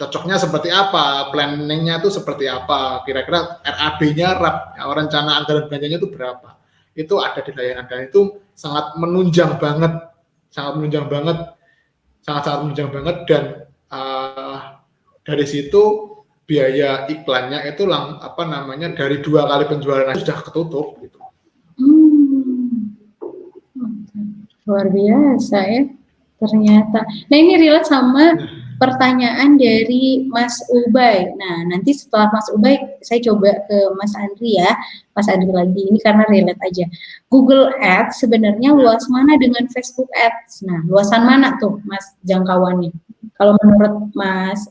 B: cocoknya seperti apa, planningnya itu seperti apa, kira-kira RAB-nya, rencana anggaran belanjanya itu berapa, itu ada di layanan dan itu sangat menunjang banget dan dari situ biaya iklannya itu dari 2 kali penjualan sudah ketutup gitu.
A: Luar biasa ya ternyata. Nah ini relate sama pertanyaan dari Mas Ubay. Nah nanti setelah Mas Ubay saya coba ke Mas Andri ya. Mas Andri lagi ini karena relate aja. Google Ads sebenarnya luas mana dengan Facebook Ads? Nah luasan mana tuh Mas jangkauannya? Kalau menurut Mas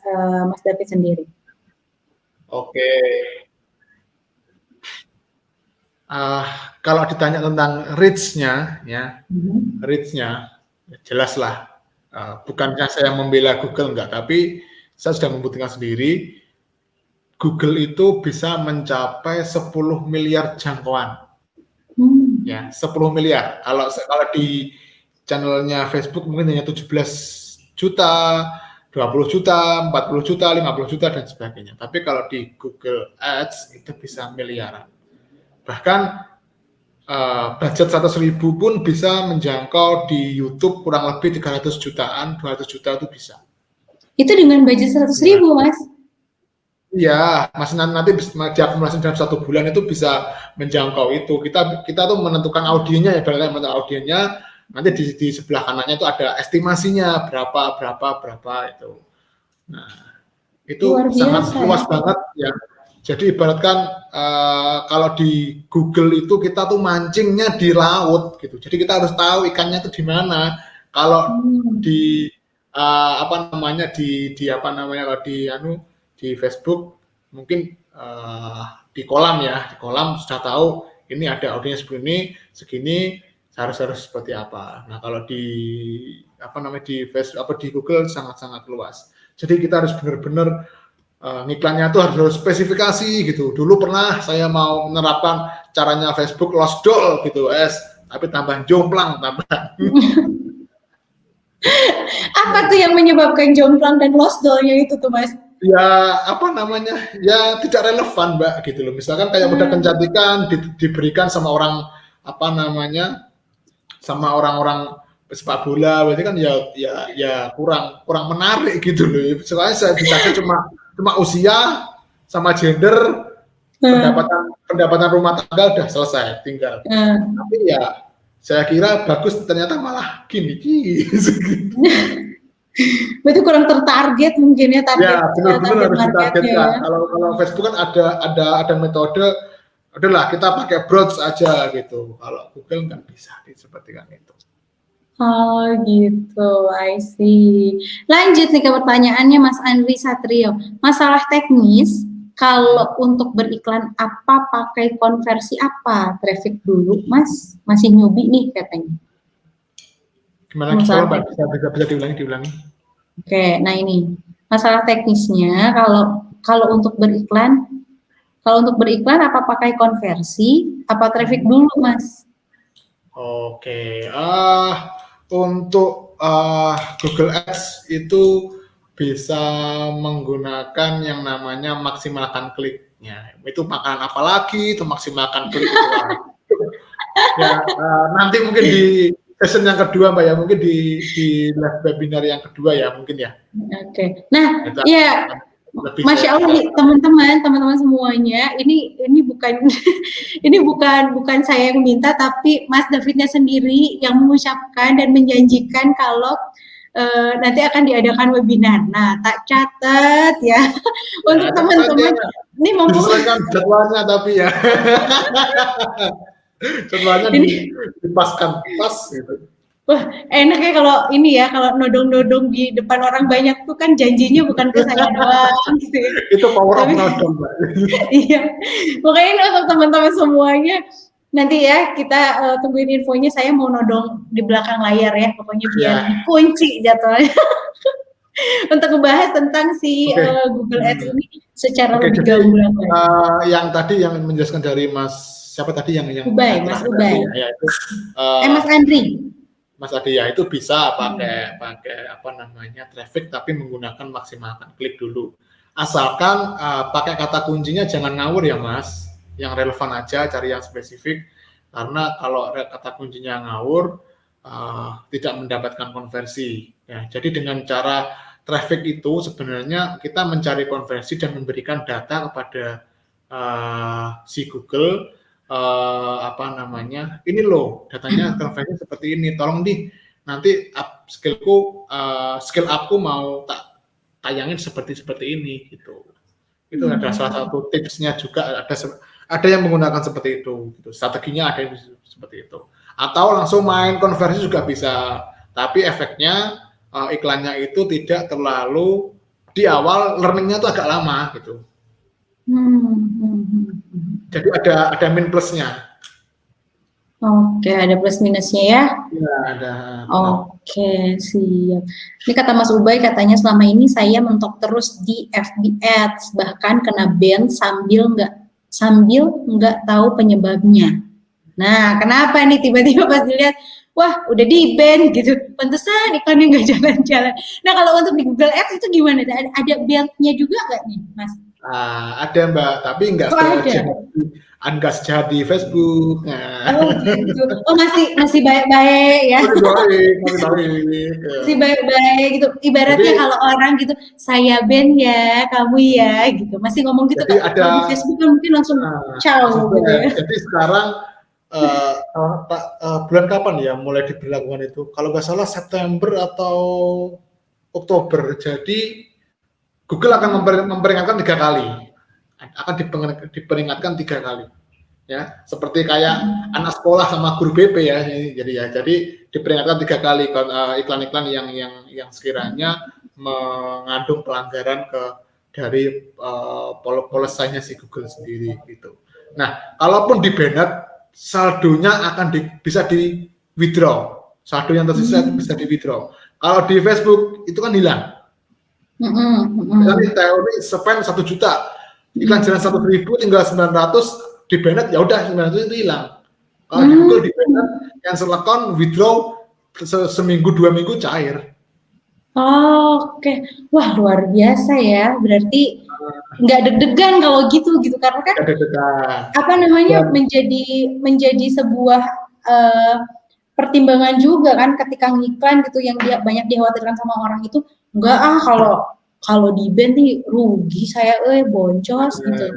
A: David sendiri?
B: Oke. Kalau ditanya tentang reach-nya, ya, reach-nya jelas lah. Bukankah saya membela Google, enggak, tapi saya sudah membuktikan sendiri, Google itu bisa mencapai 10 miliar jangkauan. Ya, 10 miliar. Kalau di channelnya Facebook mungkin hanya 17 juta, 20 juta, 40 juta, 50 juta, dan sebagainya. Tapi kalau di Google Ads itu bisa miliaran. Bahkan budget 100.000 pun bisa menjangkau di YouTube kurang lebih 300 jutaan, 200 juta itu bisa.
A: Itu dengan budget 100.000, Mas?
B: Iya, Mas, nanti diakumulasi dalam 1 bulan itu bisa menjangkau itu. Kita tuh menentukan audionya ya, berarti menentukan audionya, nanti di sebelah kanannya itu ada estimasinya berapa itu. Nah, itu sangat luas banget ya. Jadi ibaratkan kalau di Google itu kita tuh mancingnya di laut gitu. Jadi kita harus tahu ikannya itu di mana. Kalau di kalau di Facebook mungkin di kolam sudah tahu ini ada audionya segini harus seperti apa. Nah, kalau di di Google sangat luas. Jadi kita harus benar-benar ngiklannya tuh harus spesifikasi gitu. Dulu pernah saya mau menerapkan caranya Facebook lost doll gitu, tapi tambah jomplang,
A: Apa tuh yang menyebabkan jomplang dan lost doll-nya itu tuh, Mas?
B: Ya, ya tidak relevan, Mbak, gitu loh. Misalkan kayak udah kecantikan diberikan sama orang sama orang-orang sepak bola, berarti kan ya kurang menarik gitu loh. Soalnya saya bisa cuma usia sama gender, pendapatan rumah tangga udah selesai, tinggal. Tapi ya saya kira bagus, ternyata malah gini.
A: Berarti kurang tertarget mungkin ya target.
B: Ya, benar-benar harus ditargetkan. Kalau Facebook kan ada metode, udahlah kita pakai broads aja gitu. Kalau Google nggak bisa seperti kan itu.
A: Oh gitu, I see. Lanjut nih ke pertanyaannya Mas Andri Satrio. Masalah teknis, kalau untuk beriklan apa, pakai konversi apa? Traffic dulu, Mas. Masih newbie nih katanya.
B: Gimana? Bisa diulangi.
A: Oke, nah ini masalah teknisnya. Kalau untuk beriklan apa pakai konversi? Apa traffic dulu, Mas?
B: Oke, untuk Google Ads itu bisa menggunakan yang namanya maksimalkan kliknya. Itu makanan apa lagi? Itu maksimalkan klik itu. Ya, nanti mungkin di session yang kedua, Mbak ya, mungkin di live webinar yang kedua ya, mungkin ya.
A: Oke. Nah, ya, Masya Allah nih teman-teman semuanya, ini bukan ini bukan saya yang minta, tapi Mas Davidnya sendiri yang mengucapkan dan menjanjikan kalau nanti akan diadakan webinar. Nah, tak catat ya untuk teman-teman. Ini
B: disesuaikan jadwalnya tapi ya. Jadwalnya dipaskan pas gitu.
A: Wah, enak ya kalau ini ya, kalau nodong-nodong di depan orang banyak tuh kan janjinya bukan ke saya doang gitu.
B: Itu power of nodong, Mbak.
A: Iya. Makanya untuk teman-teman semuanya nanti ya kita tungguin infonya, saya mau nodong di belakang layar ya, pokoknya biar dikunci jadwalnya. Untuk membahas tentang si Google Ads ini secara lebih gamblang.
B: Yang tadi yang menjelaskan dari siapa tadi yang
A: Ubay, Mas Ubay.
B: Ya, itu,
A: Mas Andri.
B: Mas Adi ya, itu bisa pakai traffic tapi menggunakan maksimalkan klik dulu. Asalkan pakai kata kuncinya jangan ngawur ya, Mas. Yang relevan aja, cari yang spesifik. Karena kalau kata kuncinya ngawur tidak mendapatkan konversi. Ya, jadi dengan cara traffic itu sebenarnya kita mencari konversi dan memberikan data kepada si Google, ini loh datanya konversi seperti ini, tolong nanti skill upku mau tak tayangin seperti ini gitu. Itu ada salah satu tipsnya juga, ada yang menggunakan seperti itu gitu. Strateginya ada yang seperti itu, atau langsung main konversi juga bisa, tapi efeknya iklannya itu tidak terlalu di awal learningnya tuh agak lama gitu. Jadi ada min plusnya.
A: Oke, ada plus minusnya ya.
B: Ya, ada.
A: Oke, siap. Ini kata Mas Ubay, katanya selama ini saya mentok terus di FB Ads, bahkan kena ban sambil nggak tahu penyebabnya. Nah, kenapa nih tiba-tiba pas dilihat, wah udah di ban gitu, pantesan iklannya nggak jalan-jalan. Nah, kalau untuk di Google Ads itu gimana? Ada ban-nya juga nggak nih, Mas?
B: Ada Mbak, tapi nggak sejahat di Facebook. Nah.
A: Oh gitu. Oh masih baik-baik ya.
B: Masih baik.
A: Masih baik-baik gitu. Ibaratnya kalau orang gitu, saya Ben ya, kamu ya, gitu. Masih ngomong gitu kan. Kalau di Facebook kan mungkin langsung ciao gitu ya.
B: Jadi sekarang bulan kapan ya mulai diberlakukan itu? Kalau nggak salah September atau Oktober. Jadi Google akan memperingatkan 3 kali, akan diperingatkan 3 kali, ya seperti kayak anak sekolah sama guru BP ya, jadi diperingatkan 3 kali iklan-iklan yang sekiranya mengandung pelanggaran dari policy-nya si Google sendiri gitu. Nah, kalaupun di banned, saldonya akan bisa di withdraw, saldo yang tersisa itu bisa di withdraw. Kalau di Facebook itu kan hilang. Misalnya teori spend 1 juta, iklan jalan 100.000 tinggal 900 di banned, ya udah 900 itu hilang. Kalau di Google di banned, cancel account, withdraw seminggu 2 minggu cair.
A: Oke, wah luar biasa ya. Berarti nggak deg-degan kalau gitu karena kan apa namanya menjadi sebuah pertimbangan juga kan ketika ngiklan gitu yang banyak dikhawatirkan sama orang itu, enggak kalau di ban nih rugi saya boncos gitu.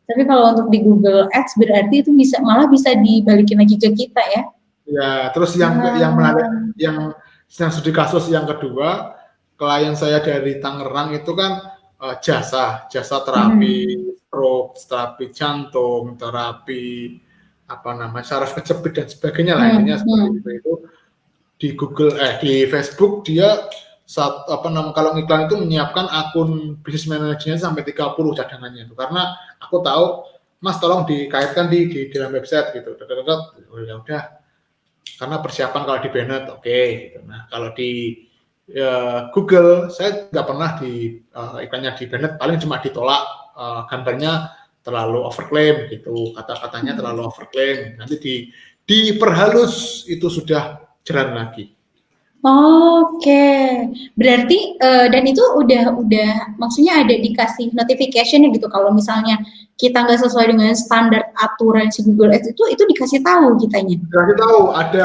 A: Tapi kalau untuk di Google Ads berarti itu malah bisa dibalikin lagi ke kita ya.
B: Ya, terus yang menarik, yang studi kasus yang kedua, klien saya dari Tangerang itu kan jasa terapi stroke, terapi jantung, terapi saraf kejepit dan sebagainya lah, intinya seperti itu. Di Google di Facebook dia kalau iklan itu menyiapkan akun bisnis manajernya sampai 30 cadangannya itu, karena aku tahu Mas tolong dikaitkan di dalam website gitu. Ya udah, karena persiapan kalau di banned oke gitu. Nah, kalau di Google saya nggak pernah iklannya di banned, paling cuma ditolak gambarnya terlalu overclaim gitu, kata-katanya terlalu overclaim, nanti diperhalus itu sudah jalan lagi.
A: Oke, berarti dan itu udah maksudnya ada dikasih notification gitu kalau misalnya kita nggak sesuai dengan standar aturan si Google Ads itu dikasih tahu kitanya.
B: Dikasih tahu ada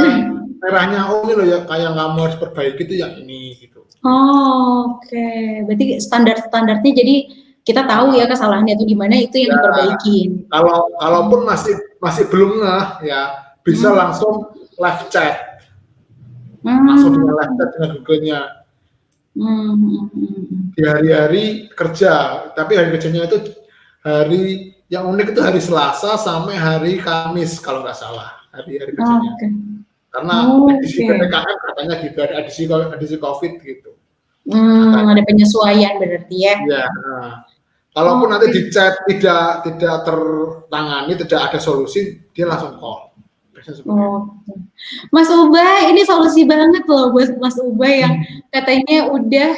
B: merahnya, oh ini loh ya kayak nggak mau diperbaiki itu yang ini gitu.
A: Oke, berarti standarnya jadi kita tahu ya kesalahannya itu di mana, itu yang diperbaikin.
B: Kalaupun masih belum ya bisa langsung live chat. Langsung dengan live chat dengan Google-nya. Di hari-hari kerja, tapi hari kerjanya itu hari yang unik itu hari Selasa sampai hari Kamis kalau nggak salah hari-hari kerjanya. Karena edisi PPKM katanya gitu, ada edisi COVID gitu.
A: Ada penyesuaian berarti ya.
B: Ya. Kalaupun nanti di chat tidak tertangani, tidak ada solusi, dia langsung call.
A: Mas Ubay, ini solusi banget loh buat Mas Ubay yang katanya udah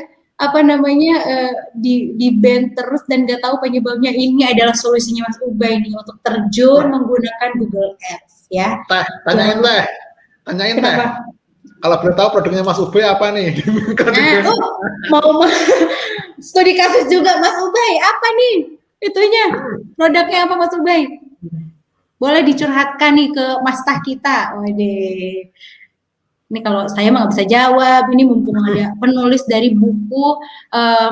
A: di ban terus dan nggak tahu penyebabnya. Ini adalah solusinya Mas Ubay nih untuk terjun menggunakan Google Ads ya.
B: Tanyain teh. Kalau boleh tahu produknya Mas Ubay apa nih?
A: Mau studi kasus juga Mas Ubay, apa nih itunya? Produknya apa Mas Ubay? Boleh dicurhatkan nih ke Mas Tah kita. Waduh. Ini kalau saya mah nggak bisa jawab. Ini mumpung ada penulis dari buku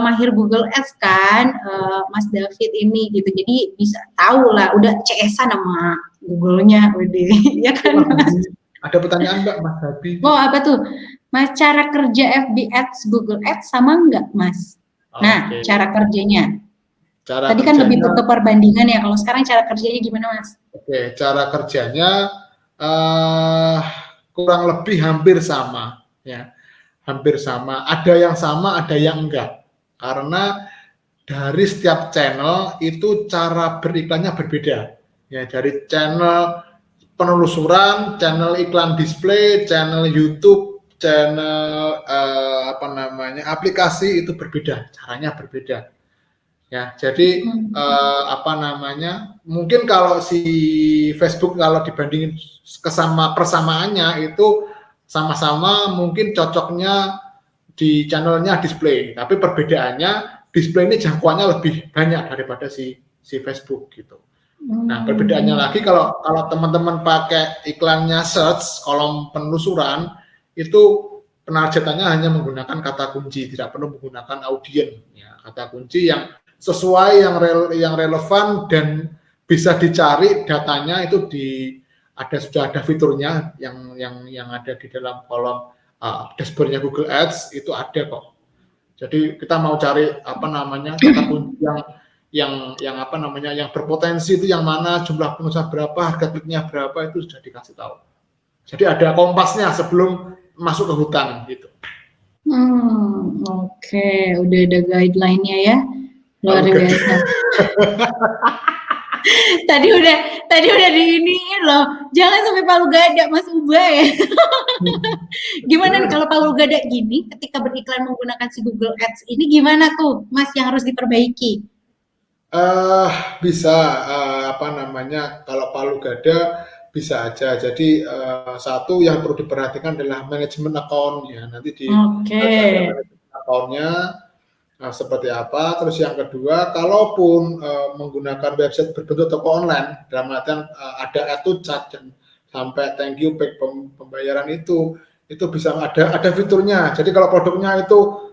A: Mahir Google Ads kan, Mas David ini gitu. Jadi bisa tahu lah, udah CS-an sama Google-nya. Waduh. Ya kan Mas?
B: Ada pertanyaan Mbak Mas Habi.
A: Oh apa tuh? Mas, cara kerja FB Ads, Google Ads sama nggak Mas? Nah, cara kerjanya. Tadi kan lebih ke perbandingan ya, kalau sekarang cara kerjanya gimana Mas?
B: Oke, cara kerjanya kurang lebih hampir sama ya. hampir sama. Ada yang sama, ada yang enggak. Karena dari setiap channel itu cara beriklannya berbeda. Ya, dari channel penelusuran, channel iklan display, channel YouTube, channel aplikasi itu berbeda, caranya berbeda. Ya, jadi mungkin kalau si Facebook kalau dibandingin persamaannya itu sama-sama mungkin cocoknya di channelnya display, tapi perbedaannya display ini jangkauannya lebih banyak daripada si Facebook gitu. Nah, perbedaannya lagi kalau teman-teman pakai iklannya search, kolom penelusuran, itu penargetannya hanya menggunakan kata kunci, tidak perlu menggunakan audien. Ya, kata kunci yang sesuai, yang relevan dan bisa dicari datanya itu sudah ada fiturnya yang ada di dalam kolom dashboardnya Google Ads itu ada kok. Jadi kita mau cari kata kunci yang berpotensi itu yang mana, jumlah pengusaha berapa, harga kliknya berapa, itu sudah dikasih tahu. Jadi ada kompasnya sebelum masuk ke hutan gitu.
A: Oke, udah ada guideline-nya ya. Luar biasa. tadi udah diiniin loh. Jangan sampai palu gada Mas Uba ya. Gimana nih kalau palu gada gini ketika beriklan menggunakan si Google Ads ini gimana tuh Mas yang harus diperbaiki?
B: Bisa kalau palu gada bisa aja. Jadi satu yang perlu diperhatikan adalah manajemen account ya. Nanti di account-nya seperti apa. Terus yang kedua, kalaupun menggunakan website berbentuk toko online, dalam artian ada add to chat dan sampai thank you back pembayaran itu bisa ada fiturnya. Jadi kalau produknya itu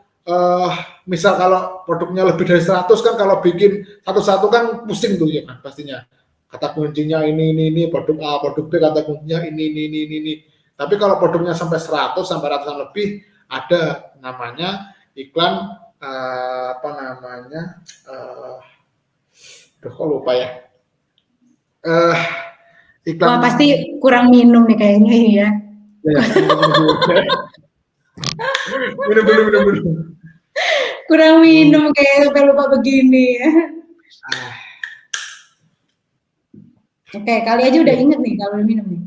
B: misal kalau produknya lebih dari 100 kan, kalau bikin satu-satu kan pusing tuh ya kan pastinya. Kata kuncinya ini, produk A, produk B, kata kuncinya ini. Tapi kalau produknya sampai 100 sampai ratusan lebih, ada namanya iklan kok lupa ya.
A: Iklan. Wah, pasti kurang minum nih kayaknya ya. Minum. Kurang minum kayak sampai lupa begini ya. Oke, kali aja udah inget nih kalau udah minum nih.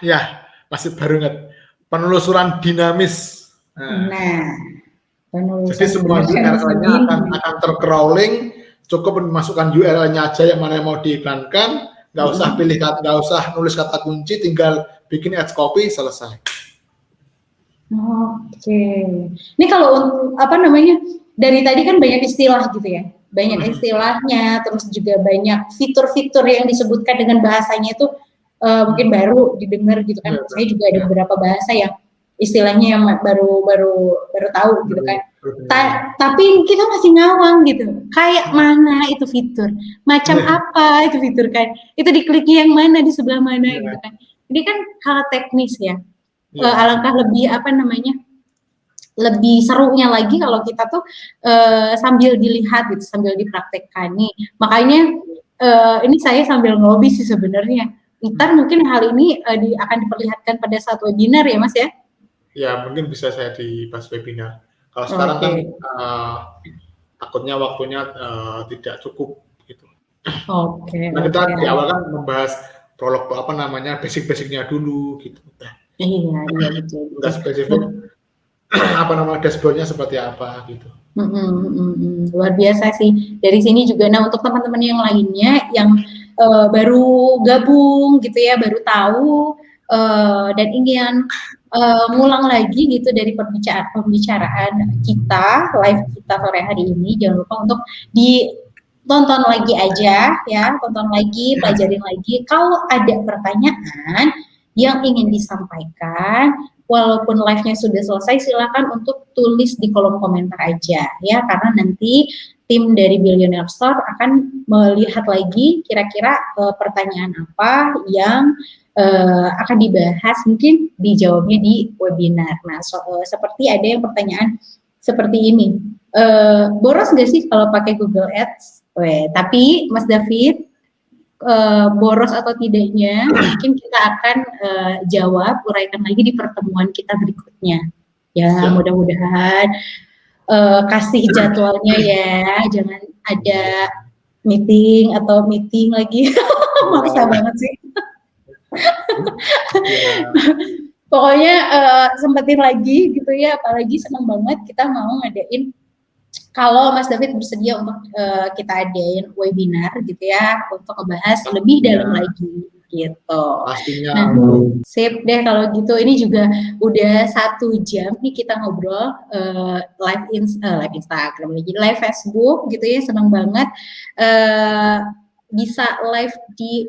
B: Ya, masih baru inget. Penelusuran dinamis. Jadi semua URL-nya akan tercrawling, cukup memasukkan URL-nya aja yang mana yang mau diiklankan, nggak usah nulis kata kunci, tinggal bikin ads copy, selesai.
A: Oke. Ini kalau dari tadi kan banyak istilah gitu ya. Banyak istilahnya, terus juga banyak fitur-fitur yang disebutkan dengan bahasanya itu mungkin baru didengar gitu kan. Saya juga ada beberapa bahasa yang istilahnya yang baru tahu gitu kan. Tapi kita masih ngawang gitu. Kayak mana itu fitur? Macam apa itu fitur kan? Itu dikliknya yang mana, di sebelah mana gitu kan. Ini kan hal teknis ya. Alangkah lebih lebih serunya lagi kalau kita tuh sambil dilihat gitu, sambil dipraktekkan nih. Makanya ini saya sambil ngobi sih sebenarnya. Ntar mungkin hal ini akan diperlihatkan pada saat webinar ya Mas ya?
B: Ya mungkin bisa saya di pas webinar. Kalau sekarang kan takutnya waktunya tidak cukup gitu. Nah, kita di awal kan membahas prolog basic-basicnya dulu gitu.
A: Iya betul.
B: Udah spesifik dashboardnya seperti apa gitu.
A: Luar biasa sih. Dari sini juga, nah untuk teman-teman yang lainnya yang baru gabung gitu ya, baru tahu dan ingin ngulang lagi gitu dari pembicaraan kita, live kita sore hari ini, jangan lupa untuk ditonton lagi aja ya, tonton lagi, pelajarin lagi. Kalau ada pertanyaan yang ingin disampaikan, walaupun live-nya sudah selesai, silakan untuk tulis di kolom komentar aja ya, karena nanti tim dari Billionaire Store akan melihat lagi kira-kira pertanyaan apa yang akan dibahas, mungkin dijawabnya di webinar. Nah, seperti ada yang pertanyaan seperti ini, boros nggak sih kalau pakai Google Ads? Tapi Mas David, boros atau tidaknya mungkin kita akan jawab, uraikan lagi di pertemuan kita berikutnya. Ya,
B: Siap.
A: mudah-mudahan kasih jadwalnya ya, jangan ada meeting lagi. Maksa banget sih.
B: Ya.
A: Pokoknya sempetin lagi gitu ya, apalagi senang banget kita mau ngadain, kalau Mas David bersedia untuk kita adain webinar gitu ya, untuk ngebahas lebih dalam
B: Pastinya,
A: lagi gitu.
B: pastinya
A: Nah,
B: untuk
A: sip deh kalau gitu. Ini juga udah 1 jam nih kita ngobrol live Instagram lagi, live Facebook gitu ya. Senang banget bisa live di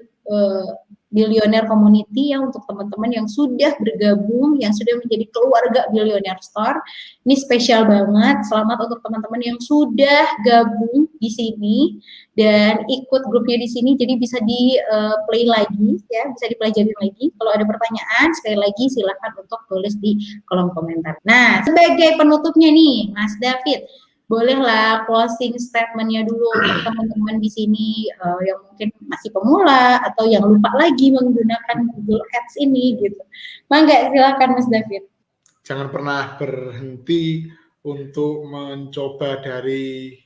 A: Billionaire Community ya, untuk teman-teman yang sudah bergabung, yang sudah menjadi keluarga Billionaire Store. Ini spesial banget. Selamat untuk teman-teman yang sudah gabung di sini dan ikut grupnya di sini. Jadi bisa di play lagi ya, bisa dipelajari lagi. Kalau ada pertanyaan, sekali lagi silahkan untuk tulis di kolom komentar. Nah, sebagai penutupnya nih, Mas David, bolehlah closing statement-nya dulu untuk teman-teman di sini yang mungkin masih pemula atau yang lupa lagi menggunakan Google Ads ini gitu. Mangga, silakan Mas David.
B: jangan pernah berhenti untuk mencoba dari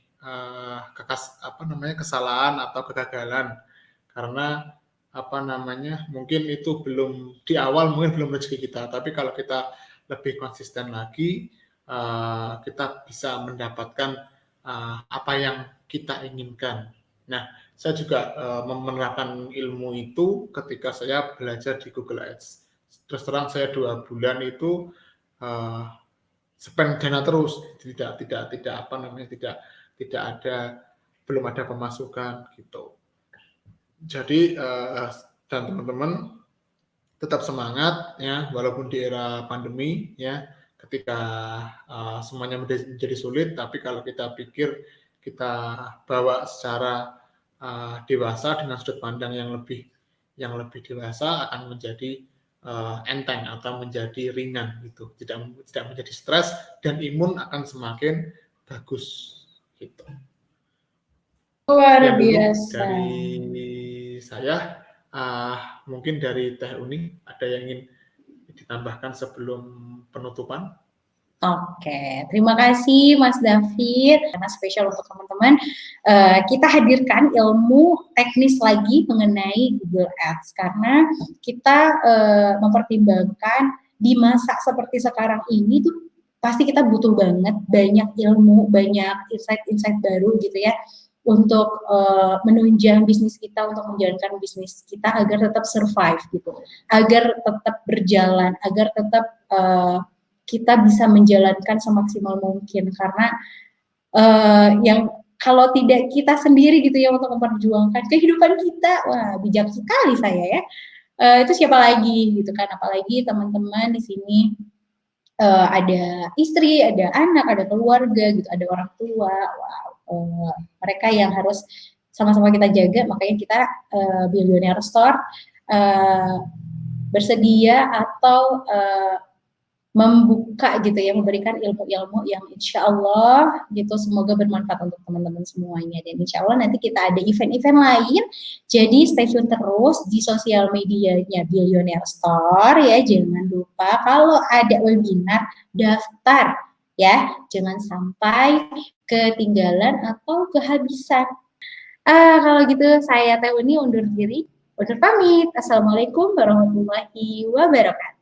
B: kesalahan atau kegagalan, karena mungkin itu belum di awal, mungkin belum rezeki kita, tapi kalau kita lebih konsisten lagi, kita bisa mendapatkan apa yang kita inginkan. Nah, saya juga menerapkan ilmu itu ketika saya belajar di Google Ads. Terus terang saya 2 bulan itu spend dana terus, tidak ada, belum ada pemasukan gitu. Jadi dan teman-teman tetap semangat ya, walaupun di era pandemi ya, ketika semuanya menjadi sulit, tapi kalau kita pikir, kita bawa secara dewasa dengan sudut pandang yang lebih dewasa, akan menjadi enteng atau menjadi ringan gitu, tidak menjadi stres, dan imun akan semakin bagus gitu.
A: Luar
B: Sekian dulu
A: biasa.
B: dari saya. Mungkin dari Teh Uni ada yang ingin ditambahkan sebelum penutupan?
A: Oke, terima kasih Mas David. Karena spesial untuk teman-teman, kita hadirkan ilmu teknis lagi mengenai Google Ads, karena kita mempertimbangkan di masa seperti sekarang ini tuh pasti kita butuh banget banyak ilmu, banyak insight-insight baru gitu ya, untuk menunjang bisnis kita, untuk menjalankan bisnis kita agar tetap survive gitu, agar tetap berjalan, agar tetap kita bisa menjalankan semaksimal mungkin, karena yang kalau tidak kita sendiri gitu ya untuk memperjuangkan kehidupan kita, wah bijak sekali saya ya. Itu siapa lagi gitu kan, apalagi teman-teman di sini ada istri, ada anak, ada keluarga gitu, ada orang tua, wow, mereka yang harus sama-sama kita jaga. Makanya kita Billionaire Store bersedia atau membuka gitu ya, memberikan ilmu-ilmu yang insya Allah gitu semoga bermanfaat untuk teman-teman semuanya, dan insya Allah nanti kita ada event-event lain, jadi stay tune terus di sosial medianya Billionaire Store ya. Jangan lupa kalau ada webinar daftar ya, jangan sampai ketinggalan atau kehabisan. Kalau gitu saya Teh Uni undur diri, undur pamit. Assalamualaikum warahmatullahi wabarakatuh.